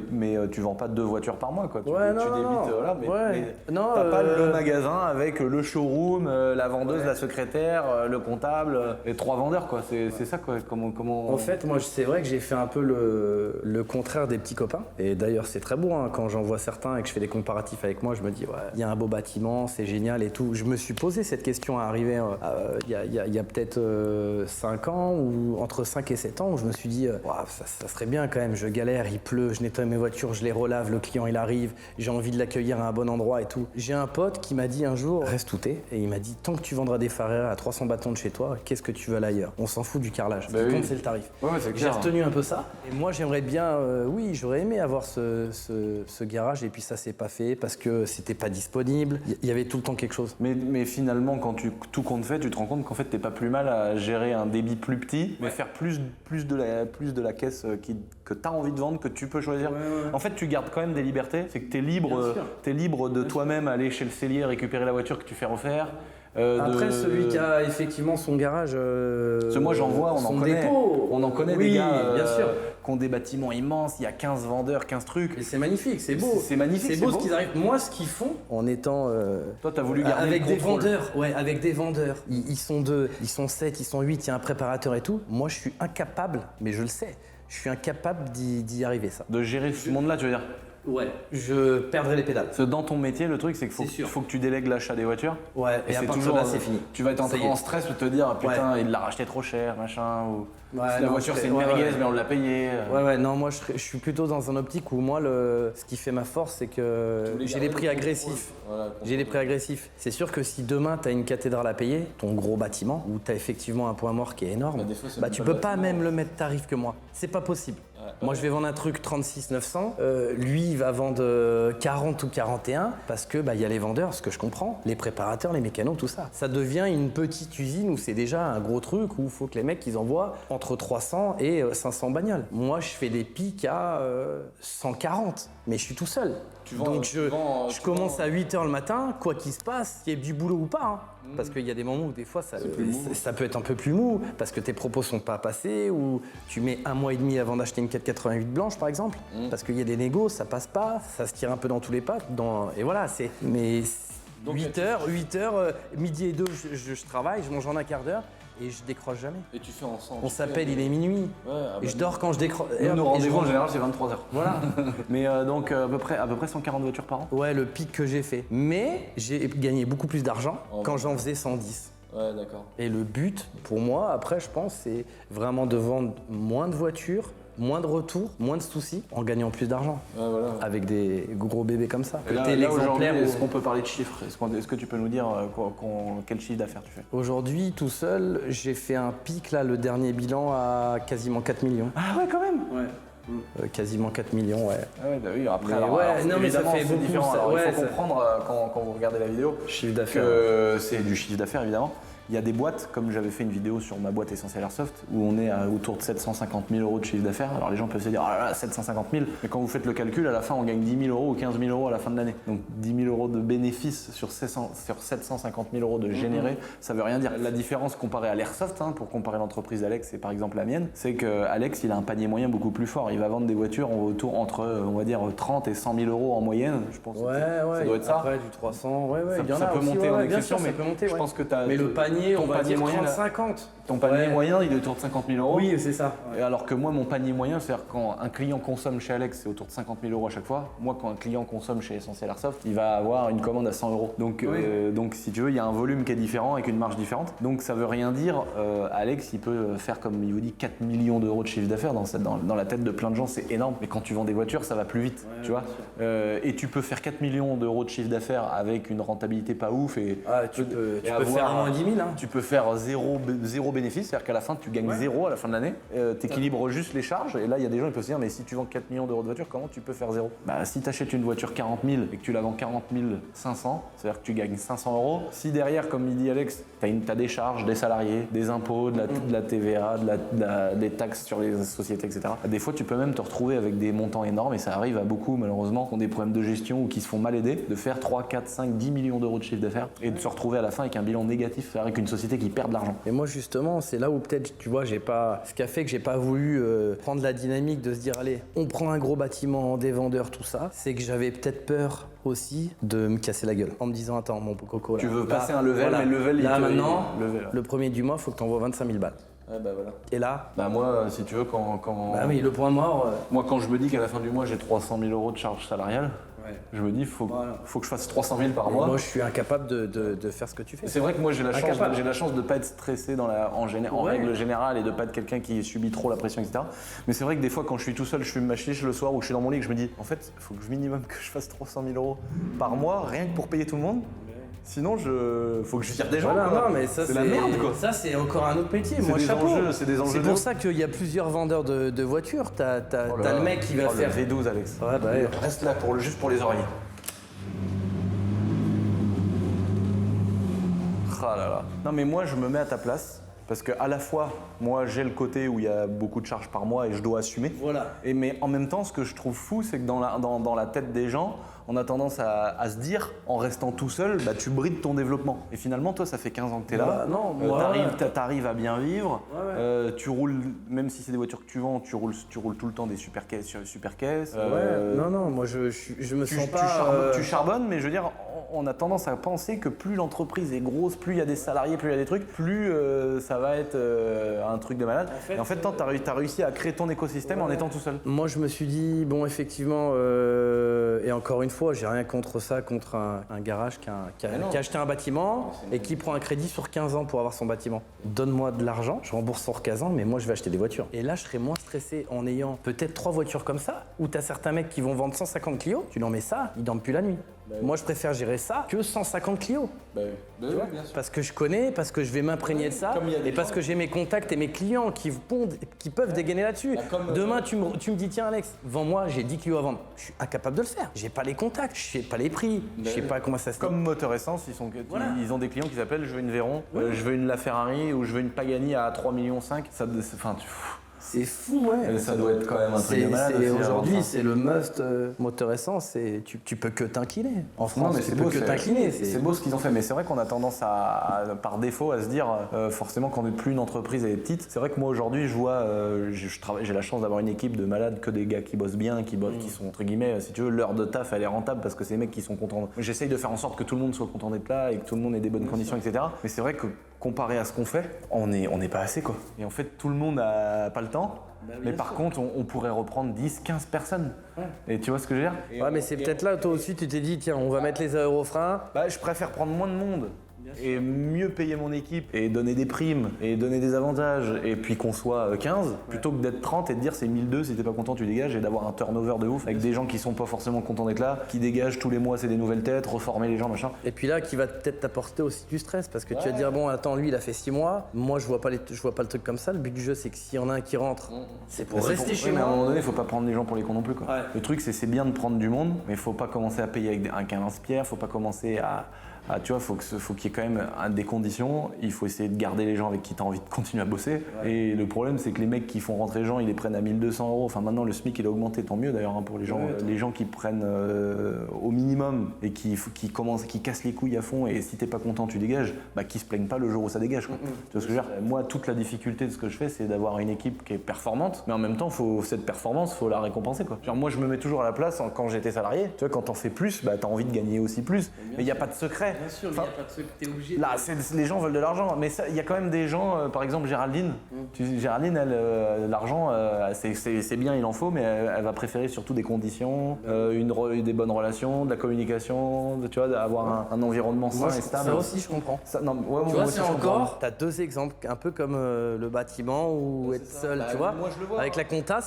tu vends pas 2 voitures par mois, quoi. Ouais, non, tu non, débites, non. voilà, mais, Ouais. mais Non, t'as pas le magasin avec le showroom, la vendeuse, Ouais. la secrétaire, le comptable, les 3 vendeurs, quoi. C'est ça, quoi. Comment... En fait, moi, c'est vrai que j'ai fait un peu le contraire des petits copains. Et d'ailleurs, c'est très beau, hein, quand j'en vois certains et que je fais des comparatifs avec moi, je me dis, ouais, il y a un beau bâtiment, c'est génial et tout. Je me suis posé cette question à arriver il y a peut-être 5 ans, ou entre 5 et 7 ans, où je me suis dit, ouah, ça serait bien quand même, je galère, il pleut, je nettoie mes voitures, je les relave, le client il arrive, j'ai envie de l'accueillir à un bon endroit et tout. J'ai un pote qui m'a dit un jour, reste où t'es, et il m'a dit, tant que tu vendras des Ferrari à 300 bâtons de chez toi, qu'est-ce que tu veux ailleurs? On s'en fout du carrelage. Bah Ce qui oui. compte, c'est le tarif. Ouais, c'est J'ai clair. retenu un peu ça. Et moi, j'aimerais bien, oui, j'aurais aimé avoir ce garage, et puis ça s'est pas fait parce que c'était pas disponible. Il y avait tout le temps quelque chose. Mais finalement, quand tout compte fait, tu te rends compte qu'en fait, t'es pas plus mal à gérer un débit plus petit, mais faire plus de la caisse que tu as envie de vendre, que tu peux choisir. Ouais, ouais. En fait, tu gardes quand même des libertés. C'est que tu es Bien libre, sûr. t'es libre de toi-même aller chez le cellier, récupérer la voiture que tu fais refaire. Après, celui qui a effectivement son garage, Parce que moi j'en vois, on son en connaît. dépôt. On en connaît Oui, des gars bien sûr. qui ont des bâtiments immenses, il y a 15 vendeurs, 15 trucs. Et c'est magnifique, c'est beau. C'est magnifique, C'est beau c'est ce beau. qu'ils arrivent. Moi, ce qu'ils font, en étant Toi, tu as voulu garder avec le des contrôle. vendeurs, ouais, avec des vendeurs. Ils sont 2, ils sont 7, ils sont 8, il y a un préparateur et tout. Moi, je suis incapable, mais je le sais, je suis incapable d'y arriver, ça. De gérer ce monde-là, tu veux dire. Ouais. Je perdrai les pédales. Parce que dans ton métier, le truc, c'est qu'il C'est sûr. faut que tu délègues l'achat des voitures. Ouais, et à partir de là, c'est fini. Tu vas être Ça y est. en stress de te dire, putain, Ouais. il l'a racheté trop cher, machin. Ou Ouais, la non, voiture, je c'est serais- une ouais, merguez, ouais. mais on l'a payé. Ouais, non, moi je suis plutôt dans un optique où moi, ce qui fait ma force, c'est que j'ai des prix agressifs. J'ai des prix agressifs. C'est sûr que si demain tu as une cathédrale à payer, ton gros bâtiment, où tu as effectivement un point mort qui est énorme, Bah, des fois, c'est bah même tu pas le peux pas bâtiment. même le mettre tarif que moi. C'est pas possible. Moi je vais vendre un truc 36 900, lui il va vendre 40 ou 41 parce que bah il y a les vendeurs, ce que je comprends, les préparateurs, les mécanos, tout ça. Ça devient une petite usine où c'est déjà un gros truc où il faut que les mecs ils envoient entre 300 et 500 bagnoles. Moi je fais des pics à 140, mais je suis tout seul. Donc je commence à 8h le matin, quoi qu'il se passe, qu'il y ait du boulot ou pas. Hein. Parce qu'il y a des moments où des fois ça peut être un peu plus mou, parce que tes propos sont pas passés, ou tu mets 1 mois et demi avant d'acheter une 488 blanche par exemple, parce qu'il y a des négos, ça passe pas, ça se tire un peu dans tous les pattes, et voilà, c'est... Mais 8h, midi et 2, je travaille, je mange en un quart d'heure, et je décroche jamais. Et tu fais ensemble. On s'appelle, il est minuit, et je dors quand je décroche. Nos rendez-vous en rentre. général, c'est 23h. Voilà. Mais donc à peu près 140 voitures par an. Ouais, le pic que j'ai fait. Mais j'ai gagné beaucoup plus d'argent quand j'en faisais 110. Ouais, d'accord. Et le but, pour moi, après, je pense, c'est vraiment de vendre moins de voitures, moins de retours, moins de soucis, en gagnant plus d'argent. Ouais, voilà. Avec des gros bébés comme ça. Et là, T'es là, aujourd'hui, l'exemplaire est-ce où- qu'on peut parler de chiffres? Est-ce que tu peux nous dire quel chiffre d'affaires tu fais? Aujourd'hui, tout seul, j'ai fait un pic, là, le dernier bilan, à quasiment 4 millions. Ah ouais, quand même. Quasiment 4 millions, ouais. Ah ouais, bah oui, après, Mais alors, ouais, alors, non, mais ça évidemment, fait c'est beaucoup, différent. ça- Alors, ouais, il faut ça- comprendre quand vous regardez la vidéo Chiffre d'affaires. que c'est du chiffre d'affaires, évidemment. Il y a des boîtes, comme j'avais fait une vidéo sur ma boîte Essentiel Airsoft, où on est autour de 750 000 euros de chiffre d'affaires. Alors les gens peuvent se dire, ah là là, 750 000, mais quand vous faites le calcul, à la fin, on gagne 10 000 euros ou 15 000 euros à la fin de l'année. Donc 10 000 euros de bénéfices sur 750 000 euros de générés, ça veut rien dire. La différence comparée à l'Airsoft, hein, pour comparer l'entreprise d'Alex et par exemple la mienne, c'est que Alex, il a un panier moyen beaucoup plus fort. Il va vendre des voitures autour entre, on va dire, 30 et 100 000 euros en moyenne. Je pense que Ouais, ça doit être ça. Après, du 300, ouais, Ça, il y en ça a peut aussi, monter en bien exception, sûr, mais ça peut monter, je ouais. pense que t'as. Mais le panier, panier, on va dire moyen, 30-50. Ton panier Ouais. moyen, il est autour de 50 000 euros. Oui, c'est ça. Et alors que moi, mon panier moyen, c'est-à-dire quand un client consomme chez Alex, c'est autour de 50 000 euros à chaque fois. Moi, quand un client consomme chez Essentiel Airsoft, il va avoir une commande à 100 euros. Donc, donc si tu veux, il y a un volume qui est différent avec une marge différente. Donc ça veut rien dire. Alex, il peut faire, comme il vous dit, 4 millions d'euros de chiffre d'affaires. Dans la tête de plein de gens, c'est énorme. Mais quand tu vends des voitures, ça va plus vite. Tu vois. Et tu peux faire 4 millions d'euros de chiffre d'affaires avec une rentabilité pas ouf. Et Tu peux avoir- faire moins 10 000. Hein. tu peux faire zéro bénéfice, c'est-à-dire qu'à la fin, tu gagnes zéro à la fin de l'année. Tu équilibres juste les charges. Et là, il y a des gens qui peuvent se dire, mais si tu vends 4 millions d'euros de voiture, comment tu peux faire zéro? Bah, si tu achètes une voiture 40 000 et que tu la vends 40 500, c'est-à-dire que tu gagnes 500 euros. Si derrière, comme il dit Alex, tu as des charges, des salariés, des impôts, de la TVA, des taxes sur les sociétés, etc. Des fois, tu peux même te retrouver avec des montants énormes, et ça arrive à beaucoup, malheureusement, qui ont des problèmes de gestion ou qui se font mal aider, de faire 3, 4, 5, 10 millions d'euros de chiffre d'affaires et de se retrouver à la fin avec un bilan négatif, avec une société qui perd de l'argent. Et moi justement, c'est là où peut-être, tu vois, ce qui a fait que j'ai pas voulu prendre la dynamique de se dire, allez, on prend un gros bâtiment, des vendeurs, tout ça, c'est que j'avais peut-être peur aussi de me casser la gueule en me disant, attends, mon coco, là, Tu veux là, passer un level, voilà, mais le level, là il te- maintenant, level. le premier du mois, faut que tu envoies 25 000 balles. Ouais, bah voilà. Et là, Bah moi, si tu veux, bah oui, le point mort. moi, quand je me dis qu'à la fin du mois, j'ai 300 000 euros de charges salariales, je me dis, faut que je fasse 300 000 par mois. Moi, je suis incapable de faire ce que tu fais. C'est vrai que moi j'ai la Incapable. chance de ne pas être stressé en règle générale et de pas être quelqu'un qui subit trop la pression, etc. Mais c'est vrai que des fois quand je suis tout seul, je fume ma chiche le soir ou je suis dans mon lit et que je me dis en fait il faut que minimum que je fasse 300 000 euros par mois rien que pour payer tout le monde. Sinon faut que je vire des gens. Voilà, quoi. non, mais ça, c'est la merde quoi. Ça, c'est encore un autre métier. C'est Moi, des chapeau. enjeux, c'est des enjeux C'est de pour ouf. ça qu'il y a plusieurs vendeurs de voitures. T'as le mec qui va faire. le V12 Alex. Ouais, bah, ouais. Reste là juste pour les oreillers. Ah là là. Non mais moi je me mets à ta place parce que à la fois moi j'ai le côté où il y a beaucoup de charges par mois et je dois assumer. Voilà. Mais en même temps ce que je trouve fou c'est que dans la tête des gens on a tendance à se dire en restant tout seul bah tu brides ton développement. Et finalement toi ça fait 15 ans que t'es là. Bah, non, moi, t'arrives à bien vivre. Tu roules même si c'est des voitures que tu vends tu roules tout le temps des super caisses. Non, moi je me sens pas. Tu charbonnes, mais je veux dire, on a tendance à penser que plus l'entreprise est grosse, plus il y a des salariés, plus il y a des trucs, plus ça va être un truc de malade. En fait, toi, t'as réussi à créer ton écosystème en étant tout seul. Moi, je me suis dit, bon, effectivement, et encore une fois, j'ai rien contre ça, contre un garage qui a acheté un bâtiment et qui prend un crédit sur 15 ans pour avoir son bâtiment. Donne-moi de l'argent, je rembourse sur 15 ans, mais moi, je vais acheter des voitures. Et là, je serais moins stressé en ayant peut-être 3 voitures comme ça, où tu as certains mecs qui vont vendre 150 Clio, tu leur mets ça, ils dorment plus la nuit. Moi, je préfère gérer ça que 150 Clio. Tu vois, parce que je connais, parce que je vais m'imprégner de ça, et parce que j'ai mes contacts et mes clients qui peuvent dégainer là-dessus. Demain, tu me dis, tiens Alex, vends-moi, j'ai 10 Clio à vendre. Je suis incapable de le faire. J'ai pas les contacts, je sais pas les prix, je sais pas comment ça se fait. Comme Moteur Essence, ils ont des clients qui s'appellent je veux une Véron, je veux une LaFerrari ou je veux une Pagani à 3,5 millions. C'est fou, ouais. Ça doit être quand même un truc de malade. Aujourd'hui, c'est le must moteur essence. Tu peux que t'incliner. En France, mais tu c'est peux beau, que t'incliner. C'est beau ce qu'ils ont fait, mais c'est vrai qu'on a tendance par défaut à se dire forcément quand on n'est plus une entreprise elle est petite. C'est vrai que moi aujourd'hui, je vois, j'ai la chance d'avoir une équipe de malades, que des gars qui bossent bien, qui sont entre guillemets, si tu veux, l'heure de taf elle est rentable parce que c'est des mecs qui sont contents. J'essaye de faire en sorte que tout le monde soit content d'être là et que tout le monde ait des bonnes conditions, etc. Mais c'est vrai que comparé à ce qu'on fait, on n'est pas assez quoi. Et en fait, tout le monde n'a pas le temps. Mais par contre, on pourrait reprendre 10, 15 personnes. Et tu vois ce que je veux dire? Ouais, mais c'est peut-être là, toi aussi, tu t'es dit, tiens, on va mettre les aérofreins. Bah, je préfère prendre moins de monde. Et mieux payer mon équipe et donner des primes et donner des avantages et puis qu'on soit 15 plutôt que d'être 30 et de dire c'est 1002 si t'es pas content tu dégages et d'avoir un turnover de ouf avec des gens qui sont pas forcément contents d'être là, qui dégagent tous les mois c'est des nouvelles têtes, reformer les gens machin. Et puis là qui va peut-être t'apporter aussi du stress parce que tu vas te dire bon attends lui il a fait 6 mois, moi je vois pas le truc comme ça, le but du jeu c'est que s'il y en a un qui rentre, c'est pour rester chez moi. Mais à un moi. moment donné faut pas prendre les gens pour les cons non plus quoi. Le truc c'est bien de prendre du monde mais faut pas commencer à payer avec un 15 pierres, faut pas commencer à tu vois, faut qu'il y ait quand même des conditions. Il faut essayer de garder les gens avec qui tu as envie de continuer à bosser. Et le problème, c'est que les mecs qui font rentrer les gens, ils les prennent à 1 200 €. Enfin, maintenant, le SMIC, il a augmenté, tant mieux d'ailleurs pour les gens. Les gens qui prennent au minimum et qui cassent les couilles à fond. Et si t'es pas content, tu dégages. Bah, qui se plaignent pas le jour où ça dégage. Quoi. Tu vois ce que je veux dire? Moi, toute la difficulté de ce que je fais, c'est d'avoir une équipe qui est performante. Mais en même temps, cette performance, faut la récompenser. Quoi. Genre, moi, je me mets toujours à la place quand j'étais salarié. Tu vois, quand t'en fais plus, bah, t'as envie de gagner aussi plus. Mais il n'y a pas de secret. Bien sûr, mais Enfin, il n'y a pas de ceux que t'es obligé. Là, les gens veulent de l'argent, mais il y a quand même des gens, par exemple Géraldine. Géraldine, elle, l'argent, c'est bien, il en faut, mais elle va préférer surtout des conditions, des bonnes relations, de la communication, tu vois, d'avoir un environnement sain et stable. Ça aussi, je comprends. Non, ouais, Tu moi vois, aussi, c'est je comprends. encore, t'as deux exemples, un peu comme le bâtiment ou être seul, tu vois. moi, je le vois, Avec hein. la compta,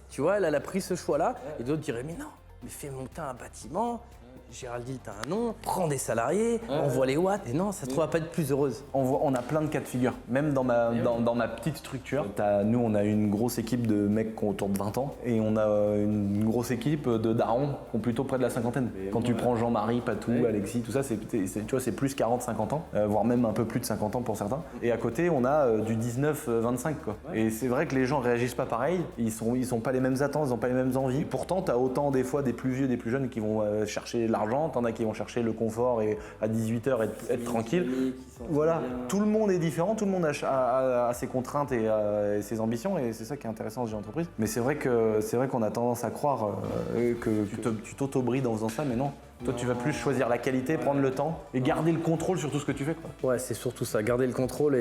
tu vois, elle a pris ce choix-là, et d'autres diraient, mais non, mais fais monter un bâtiment. Géraldine, t'as un nom, prends des salariés, envoie les watts, et non, ça te va pas être plus heureuse. On a plein de cas de figure. Même dans ma petite structure, nous, on a une grosse équipe de mecs qui ont autour de 20 ans et on a une grosse équipe de darons qui ont plutôt près de la cinquantaine. Quand tu prends Jean-Marie, Patou, Alexis, tout ça, tu vois, c'est plus 40-50 ans, voire même un peu plus de 50 ans pour certains. Et à côté, on a du 19-25, quoi. Et c'est vrai que les gens réagissent pas pareil, ils sont pas les mêmes attentes, ils ont pas les mêmes envies. Et pourtant, t'as autant des fois des plus vieux, des plus jeunes qui vont chercher l'argent, t'en as qui vont chercher le confort et à 18h être tranquille. Voilà, tout le monde est différent, tout le monde a ses contraintes et ses ambitions et c'est ça qui est intéressant dans une entreprise. Mais c'est vrai qu'on a tendance à croire que tu t'auto-brides en faisant ça, mais non. Toi, tu vas plus choisir la qualité, prendre le temps et garder le contrôle sur tout ce que tu fais, quoi. Ouais, c'est surtout ça, garder le contrôle,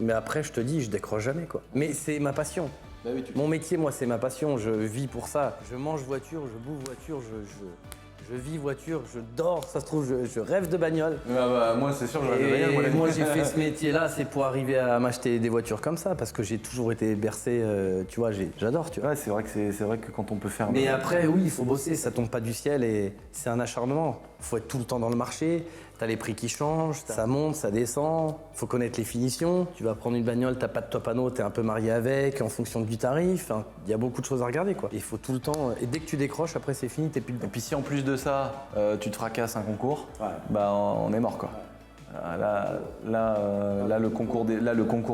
mais après, je te dis, je décroche jamais, quoi. Mais c'est ma passion. Bah oui, Mon métier, moi, c'est ma passion, je vis pour ça. Je mange voiture, je bouffe voiture, je vis voiture, je dors, ça se trouve, je rêve de bagnole. Moi, c'est sûr, je rêve de bagnole, Et la vie. moi, j'ai fait ce métier-là, c'est pour arriver à m'acheter des voitures comme ça, parce que j'ai toujours été bercé, tu vois, j'adore, tu vois. Ouais, c'est vrai que quand on peut faire. Mais après, oui, il faut bosser, ça tombe pas du ciel et c'est un acharnement. Il faut être tout le temps dans le marché, t'as les prix qui changent, ça monte, ça descend, il faut connaître les finitions. Tu vas prendre une bagnole, t'as pas de top anneau, t'es un peu marié avec, en fonction du tarif. Il y a beaucoup de choses à regarder, quoi. Il faut tout le temps, et dès que tu décroches, après c'est fini, t'es plus dedans. Et puis si en plus de ça, tu te fracasses un concours, bah on est mort, quoi. Là, le concours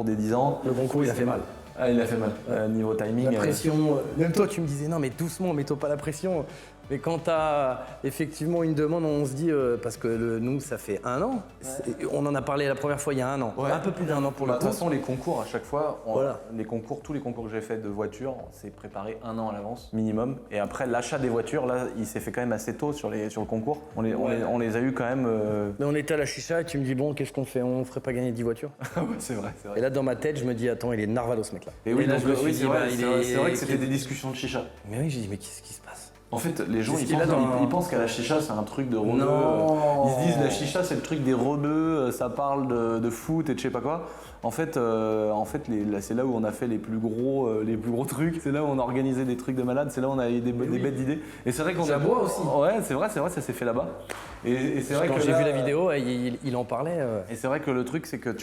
des 10 ans. Le concours, il a fait mal. Ah, il a fait mal. Niveau timing. La pression, même toi tu me disais non mais doucement, mets-toi pas la pression. Mais quand tu as effectivement une demande, on se dit, parce que nous ça fait 1 an, on en a parlé la première fois il y a 1 an, Ouais. un peu plus d'1 an pour De le toute coup. façon, les concours, à chaque fois, Voilà. tous les concours que j'ai fait de voitures, c'est préparé 1 an à l'avance, minimum. Et après, l'achat des voitures, là, il s'est fait quand même assez tôt sur le concours. On les a eu quand même. Mais on était à la chicha et tu me dis bon qu'est-ce qu'on fait, on ferait pas gagner 10 voitures. Ouais, c'est vrai. Et là dans ma tête je me dis attends il est narvalo ce mec là. Et oui, là donc, je me suis oui, dit, c'est vrai, bah, c'est vrai que c'était des discussions de chicha. Mais oui j'ai dit mais qu'est-ce qui se passe? En fait, les gens, Qu'est-ce ils qu'il a dans- pensent qu'à la chicha, c'est un truc de rebeu. Non. Ils se disent, la chicha, c'est le truc des rebeux, ça parle de foot et de je sais pas quoi. En fait, là, c'est là où on a fait les plus gros trucs. C'est là où on a organisé des trucs de malade. C'est là où on a eu des bêtes d'idées. Et c'est vrai qu'on a... Jabois aussi. Ouais, c'est vrai, ça s'est fait là-bas. Et c'est vrai Quand que j'ai là- vu la vidéo il en parlait. Et c'est vrai que le truc, c'est que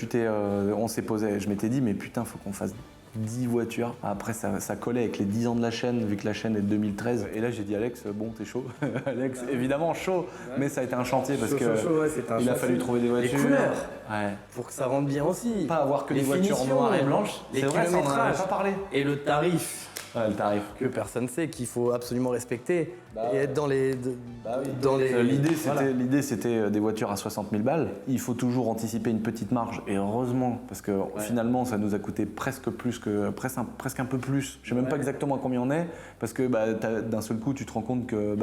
on s'est posé, je m'étais dit, mais putain, faut qu'on fasse 10 voitures. Après, ça collait avec les 10 ans de la chaîne, vu que la chaîne est de 2013. Et là, j'ai dit, Alex, bon, t'es chaud. Alex, évidemment, chaud. Mais ça a été un chantier parce Chaud, que chaud, ouais, c'était un il a chantier. fallu trouver des voitures. Les couleurs. Ouais. Pour que ça rentre bien aussi. Pas avoir que Les des voitures finitions, noires et blanches. les C'est vrai, ça, on en avait kilométrages. pas parlé. Et le tarif Ouais, le tarif. que personne sait qu'il faut absolument respecter et être dans les L'idée, c'était des voitures à 60 000 balles. Il faut toujours anticiper une petite marge. Et heureusement, parce que finalement, ça nous a coûté presque un peu plus. Je sais même pas exactement à combien on est. Parce que d'un seul coup, tu te rends compte que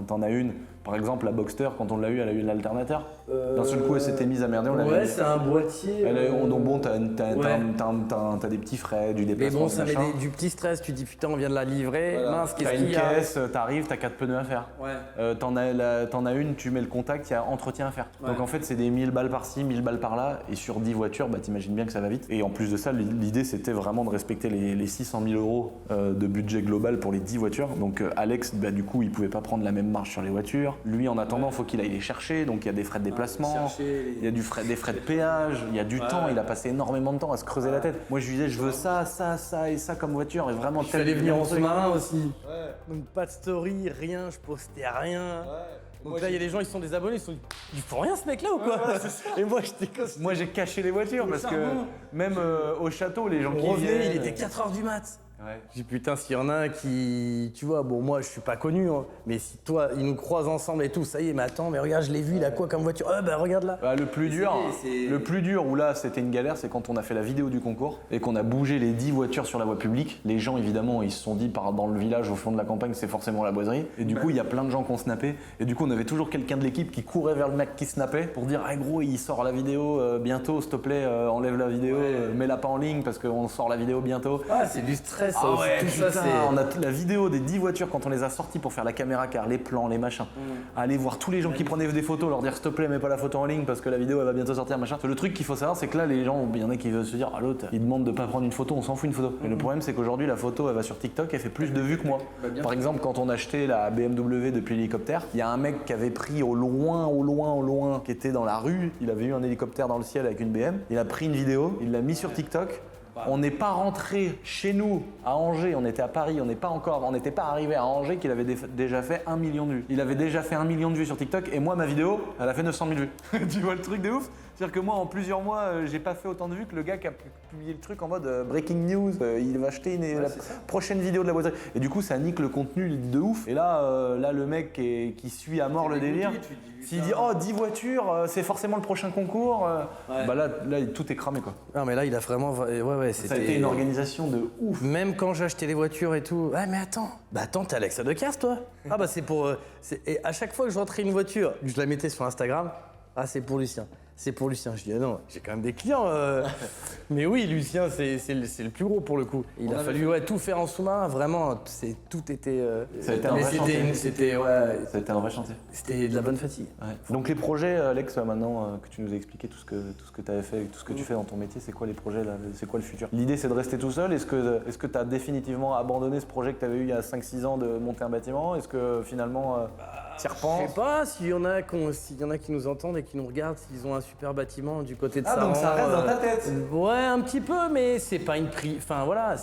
t'en as une. Par exemple, la Boxster, quand on l'a eu, elle a eu l'alternateur. D'un seul coup, elle s'était mise à merder. On l'avait Ouais, mis. c'est un boîtier. Donc bon, t'as Ouais. des petits frais, du Mais déplacement. bon, ça met machin. du petit stress. Tu dis putain, on vient de la livrer. Voilà. Mince, qu'est-ce T'as une qu'il y a? caisse, t'arrives, t'as 4 pneus à faire. Ouais. T'en as une, tu mets le contact, il y a entretien à faire. Ouais. Donc en fait, c'est des 1000 balles par-ci, 1000 balles par-là. Et sur 10 voitures, t'imagines bien que ça va vite. Et en plus de ça, l'idée, c'était vraiment de respecter les 600 000 euros de budget global pour les 10 voitures. Donc Alex, du coup, il pouvait pas prendre la même marge sur les voitures. Lui, en attendant, faut qu'il aille les chercher. Donc il y a des frais de déplacement, il y a des frais de péage, il y a du temps. Il a passé énormément de temps à se creuser la tête. Moi, je lui disais, je veux ça et ça comme voiture. Et vraiment, Je suis allé venir en sous-marin aussi. Donc pas de story, rien, je postais rien. Donc là, il y a des gens, ils sont des abonnés, ils sont dit, il faut rien ce mec-là ou quoi? Et moi, j'étais comme ça. Moi, j'ai caché les voitures parce que charbon. même au château, les gens On qui revenait, viennent- il était 4h du mat. Ouais. Je dis putain, s'il y en a un qui, tu vois, bon moi je suis pas connu, hein, mais si toi ils nous croisent ensemble et tout, ça y est, mais attends, mais regarde, je l'ai vu, il a quoi comme voiture? Ah bah regarde là. Bah, le plus dur, où là c'était une galère, c'est quand on a fait la vidéo du concours et qu'on a bougé les 10 voitures sur la voie publique. Les gens évidemment ils se sont dit dans le village au fond de la campagne c'est forcément la boiserie. Et du coup il y a plein de gens qui ont snappé. Et du coup on avait toujours quelqu'un de l'équipe qui courait vers le mec qui snappait pour dire ah gros il sort la vidéo bientôt, s'il te plaît enlève la vidéo, mets-la pas en ligne parce qu'on sort la vidéo bientôt. Ah c'est du stress, Ah aussi. ouais, Tout putain, ça c'est. on a la vidéo des 10 voitures quand on les a sorties pour faire la caméra car, les plans, les machins. Aller voir tous les gens qui prenaient des photos, leur dire s'il te plaît mets pas la photo en ligne parce que la vidéo elle va bientôt sortir machin. Le truc qu'il faut savoir c'est que là les gens, il y en a qui veulent se dire ah l'autre il demande de pas prendre une photo, on s'en fout une photo. Mais le problème c'est qu'aujourd'hui la photo elle va sur TikTok, elle fait plus de vues que moi. Par exemple quand on achetait la BMW depuis l'hélicoptère, il y a un mec qui avait pris au loin, qui était dans la rue, il avait eu un hélicoptère dans le ciel avec une BM, il a pris une vidéo, il l'a mis sur TikTok. On n'est pas rentré chez nous à Angers, on était à Paris, on n'était pas arrivé à Angers qu'il avait déjà fait 1 million de vues. Il avait déjà fait 1 million de vues sur TikTok et moi ma vidéo, elle a fait 900 000 vues. Tu vois le truc de ouf? C'est-à-dire que moi en plusieurs mois, j'ai pas fait autant de vues que le gars qui a publié le truc en mode breaking news, il va acheter la prochaine vidéo de la boîte. Et du coup ça nique le contenu de ouf. Et là, le mec qui suit à mort le délire, s'il dit oh 10 voitures, c'est forcément le prochain concours, bah là tout est cramé quoi. Non mais là il a vraiment, ouais Ça a été une organisation de ouf. Même quand j'achetais les voitures et tout, ouais mais attends, t'es Alexa Decars toi? Ah bah c'est pour, et à chaque fois que je rentrais une voiture, je la mettais sur Instagram, ah c'est pour Lucien. C'est pour Lucien. Je dis, ah non, j'ai quand même des clients. Mais oui, Lucien, c'est le plus gros pour le coup. Il a fallu tout faire en sous-marin, vraiment. Tout était. Ça a été un vrai chantier. Ça a été un vrai chantier. C'était de la bonne fatigue. Ouais. Donc les projets, Alex, maintenant que tu nous as expliqué tout ce que tu avais fait, tout ce que tu fais dans ton métier, c'est quoi les projets là? C'est quoi le futur? L'idée c'est de rester tout seul. Est-ce que tu as définitivement abandonné ce projet que tu avais eu il y a 5-6 ans de monter un bâtiment? Est-ce que finalement t'y repenses? Je sais pas, s'il y en a qui nous entendent et qui nous regardent, s'ils ont un super bâtiment du côté de Saran. Donc ça reste dans ta tête? Ouais, un petit peu, mais c'est pas une prix. Enfin voilà,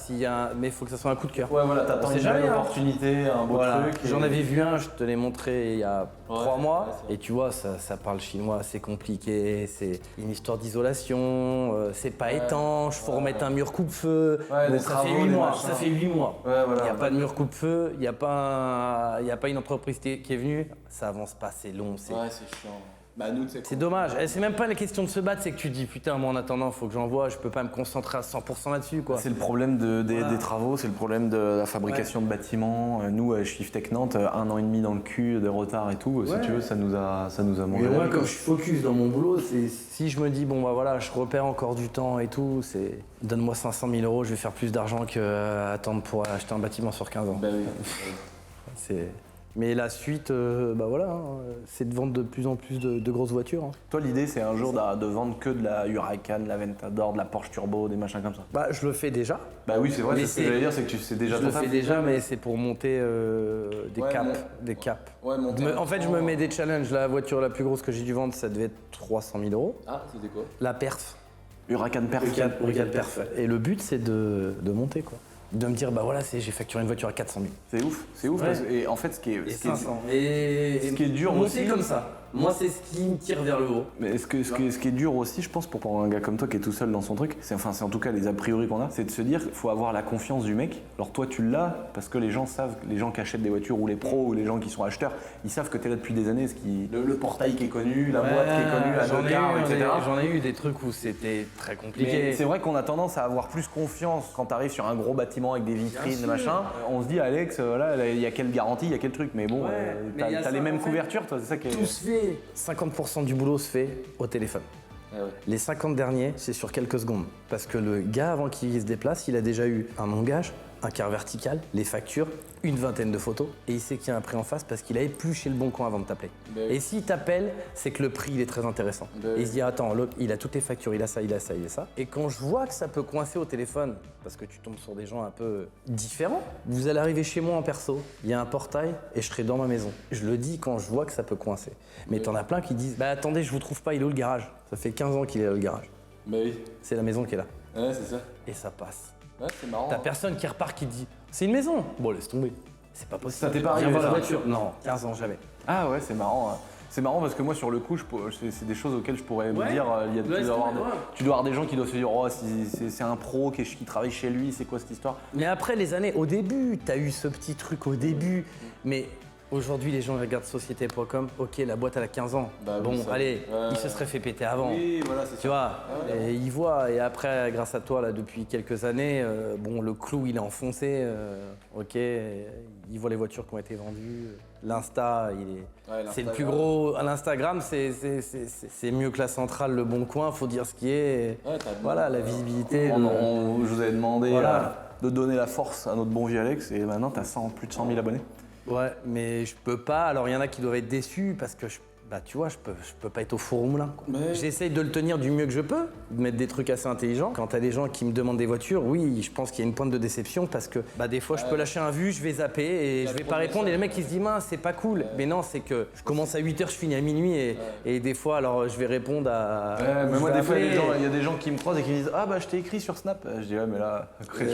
mais il faut que ça soit un coup de cœur. Ouais, voilà, t'attends une belle opportunité, un beau truc. J'en avais vu un, je te l'ai montré il y a 3 mois. Et tu vois, ça parle chinois, c'est compliqué, c'est une histoire d'isolation, c'est pas étanche, faut remettre un mur coupe-feu. Ouais, ça fait 8 mois. Ça fait 8 mois. Ouais, voilà. Il n'y a pas de mur coupe-feu, il n'y a pas une entreprise qui est venue. Ça avance pas, c'est long. Ouais, c'est chiant. Bah, nous, c'est dommage. Et c'est même pas la question de se battre, c'est que tu te dis putain, moi en attendant, faut que j'envoie, je peux pas me concentrer à 100% là-dessus quoi. C'est le problème des travaux, c'est le problème de la fabrication de bâtiments. Nous, à Shift Tech Nantes, 1 an et demi dans le cul, de retard et tout, si tu veux, ça nous a mangé. Mais moi, comme je suis focus dans mon boulot, si je me dis bon bah voilà, je repère encore du temps et tout, c'est donne-moi 500 000 €, je vais faire plus d'argent que attendre pour acheter un bâtiment sur 15 ans. Bah oui. Mais la suite, c'est de vendre de plus en plus de grosses voitures. Hein. Toi, l'idée, c'est un jour de vendre que de la Huracan, de la Ventador, de la Porsche Turbo, des machins comme ça. Bah, je le fais déjà. Bah oui, c'est vrai, c'est ce que j'allais dire, c'est que tu sais déjà Je le fais déjà, mais c'est pour monter des caps. Ouais, En fait, je me mets des challenges. La voiture la plus grosse que j'ai dû vendre, ça devait être 300 000 €. Ah, c'était quoi? La Perf. Huracan Perf. Huracan Perf. Et le but, c'est de monter, quoi. De me dire, bah voilà, j'ai facturé une voiture à 400 000. C'est ouf. Ouais. Et en fait, ce qui est dur monter aussi, comme ça. Moi, c'est ce qui me tire vers le haut. Mais ce qui est dur aussi, je pense, pour un gars comme toi qui est tout seul dans son truc, c'est en tout cas les a priori qu'on a, c'est de se dire qu'il faut avoir la confiance du mec. Alors toi, tu l'as parce que les gens savent, les gens qui achètent des voitures ou les pros ou les gens qui sont acheteurs, ils savent que tu es là depuis des années. Le portail qui est connu, la boîte qui est connue, la Docard, etc. J'en ai eu des trucs où c'était très compliqué. Mais c'est vrai qu'on a tendance à avoir plus confiance quand tu arrives sur un gros bâtiment avec des vitrines, machin. On se dit, Alex, voilà, il y a quelle garantie, il y a quel truc. Mais bon, t'as les mêmes couvertures, toi, c'est ça qui est. Tout se fait. 50% du boulot se fait au téléphone. Ah ouais. Les 50 derniers, c'est sur quelques secondes. Parce que le gars, avant qu'il se déplace, il a déjà eu un engage, un quart vertical, les factures, une vingtaine de photos, et il sait qu'il y a un prix en face parce qu'il a épluché le bon coin avant de t'appeler. Et s'il t'appelle, c'est que le prix, il est très intéressant. Et il se dit, attends, l'autre, il a toutes tes factures, il a ça, il a ça, il a ça. Et quand je vois que ça peut coincer au téléphone, parce que tu tombes sur des gens un peu différents, vous allez arriver chez moi en perso, il y a un portail et je serai dans ma maison. Je le dis quand je vois que ça peut coincer. Mais t'en as plein qui disent, bah attendez, je vous trouve pas, il est où le garage? Ça fait 15 ans qu'il est là, le garage. Bah oui. C'est la maison qui est là. Ouais, c'est ça. Et ça passe. Ouais, c'est marrant. T'as personne qui repart qui te dit, c'est une maison. Bon, laisse tomber. C'est pas possible. Ça t'est pas arrivé, Viens voir la ça? voiture. Non, 15 ans, jamais. Ah ouais, c'est marrant. C'est marrant parce que moi sur le coup, c'est des choses auxquelles je pourrais me Ouais. dire, Ouais, tu dois avoir des gens qui doivent se dire oh c'est un pro qui travaille chez lui, c'est quoi cette histoire? Mais après les années, au début, t'as eu ce petit truc au début, mais aujourd'hui les gens regardent société.com, ok la boîte elle a 15 ans, Bah oui, bon ça- allez, ouais. il se serait fait péter avant. Oui, voilà, c'est Tu vois, et ils voient, et après, grâce à toi, là, depuis quelques années, bon, le clou, il est enfoncé, ok, ils voient les voitures qui ont été vendues, l'Insta, c'est le plus gros, l'Instagram, c'est mieux que la centrale, le Bon Coin, faut dire ce qui est, voilà, la visibilité. Je vous avais demandé Voilà. de donner la force à notre bon vieux Alex et maintenant t'as plus de 100 000 abonnés. Ouais, mais je peux pas, alors il y en a qui doivent être déçus, parce que bah, tu vois, je peux pas être au four au moulin. J'essaye de le tenir du mieux que je peux, de mettre des trucs assez intelligents. Quand t'as des gens qui me demandent des voitures, oui, je pense qu'il y a une pointe de déception parce que bah, des fois, je peux lâcher un vu, je vais zapper et je vais pas répondre. Et les mecs, ils se disent, mince, c'est pas cool. Mais non, c'est que je commence à 8h, je finis à minuit et des fois, alors je vais répondre à. Mais moi, je vais des fois, appeler. il y a des gens qui me croisent et qui me disent ah bah je t'ai écrit sur Snap. Je dis ouais, mais là,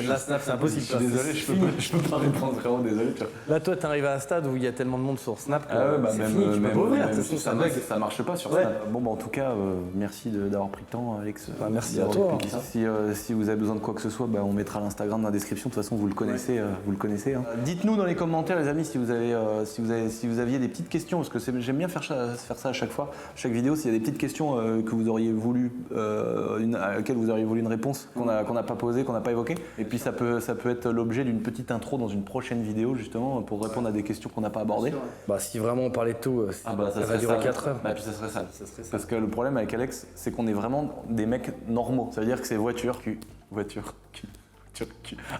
Là, Snap, c'est impossible. Je suis désolé, je peux pas répondre, frérot, désolé. Tu vois. Là, toi, t'arrives à un stade où il y a tellement de monde sur Snap que Ah ouais, bah c'est même, fini, tu peux même- pas ouvrir. même de toute façon, si ça bug. ça marche pas sur Ouais. Snap. Bon, bah en tout cas, merci d'avoir pris le temps, Alex. Merci d'avoir à toi. expliqué ça. Si vous avez besoin de quoi que ce soit, bah, on mettra l'Instagram dans la description. De toute façon, vous le connaissez. Hein. Dites-nous dans les commentaires, les amis, si vous aviez des petites questions, parce que j'aime bien faire ça à chaque fois, chaque vidéo. S'il y a des petites questions que vous auriez voulu, à laquelle vous auriez voulu une réponse qu'on n'a pas posée, qu'on n'a pas évoquée. Et puis ça peut être l'objet d'une petite intro dans une prochaine vidéo, justement, pour répondre à des questions qu'on n'a pas abordées. Bah, si vraiment on parlait de tout, ça va durer 4 heures. Bah, puis ça serait ça. Parce que le problème avec Alex, c'est qu'on est vraiment des mecs normaux. Ça veut dire que c'est voiture, cul.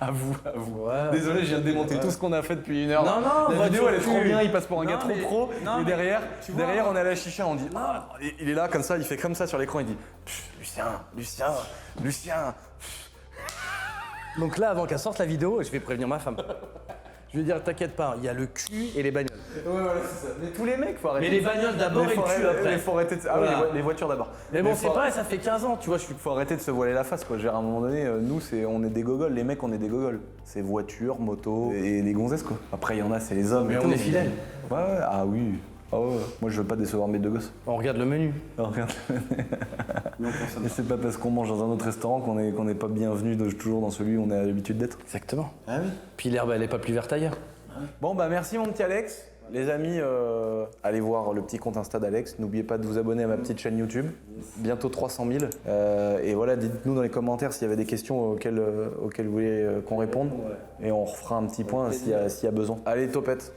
À vous. Ouais. Désolé, je viens de démonter tout ce qu'on a fait depuis une heure. Non, non, la vidéo elle est voiture, trop cul. bien, il passe pour un Non, gars trop mais- pro. non, Et mais derrière, tu vois. on est à la chicha, on dit ah, il est là comme ça, il fait comme ça sur l'écran, il dit Lucien. Donc là, avant qu'elle sorte la vidéo, je vais prévenir ma femme. Je vais dire, t'inquiète pas, il y a le cul et les bagnoles. Ouais, voilà, c'est ça. Mais tous les mecs, faut arrêter. Mais les bagnoles d'abord et le cul après. Faut arrêter de... Ah Voilà. oui, les voitures d'abord. Mais bon, Mais c'est faut- pas, ça fait 15 ans, tu vois, Faut arrêter de se voiler la face, quoi. Je veux dire, à un moment donné, nous, on est des gogoles. Les mecs, on est des gogoles. C'est voiture, moto et les gonzesses, quoi. Après, il y en a, c'est les hommes. Mais et on tout, est fidèles. Ouais, ah oui. Ah ouais. Moi, je veux pas décevoir mes deux gosses. On regarde le menu. Alors, regarde. Et c'est pas parce qu'on mange dans un autre restaurant qu'on est pas bienvenu toujours dans celui où on a l'habitude d'être. Exactement. Ah oui. Puis l'herbe, elle est pas plus verte ailleurs. Bon, bah merci mon petit Alex. Les amis, allez voir le petit compte Insta d'Alex. N'oubliez pas de vous abonner à ma petite chaîne YouTube. Bientôt 300 000. Et voilà, dites-nous dans les commentaires s'il y avait des questions auxquelles vous voulez qu'on réponde. Et on refera un petit point s'il y a besoin. Allez, topette.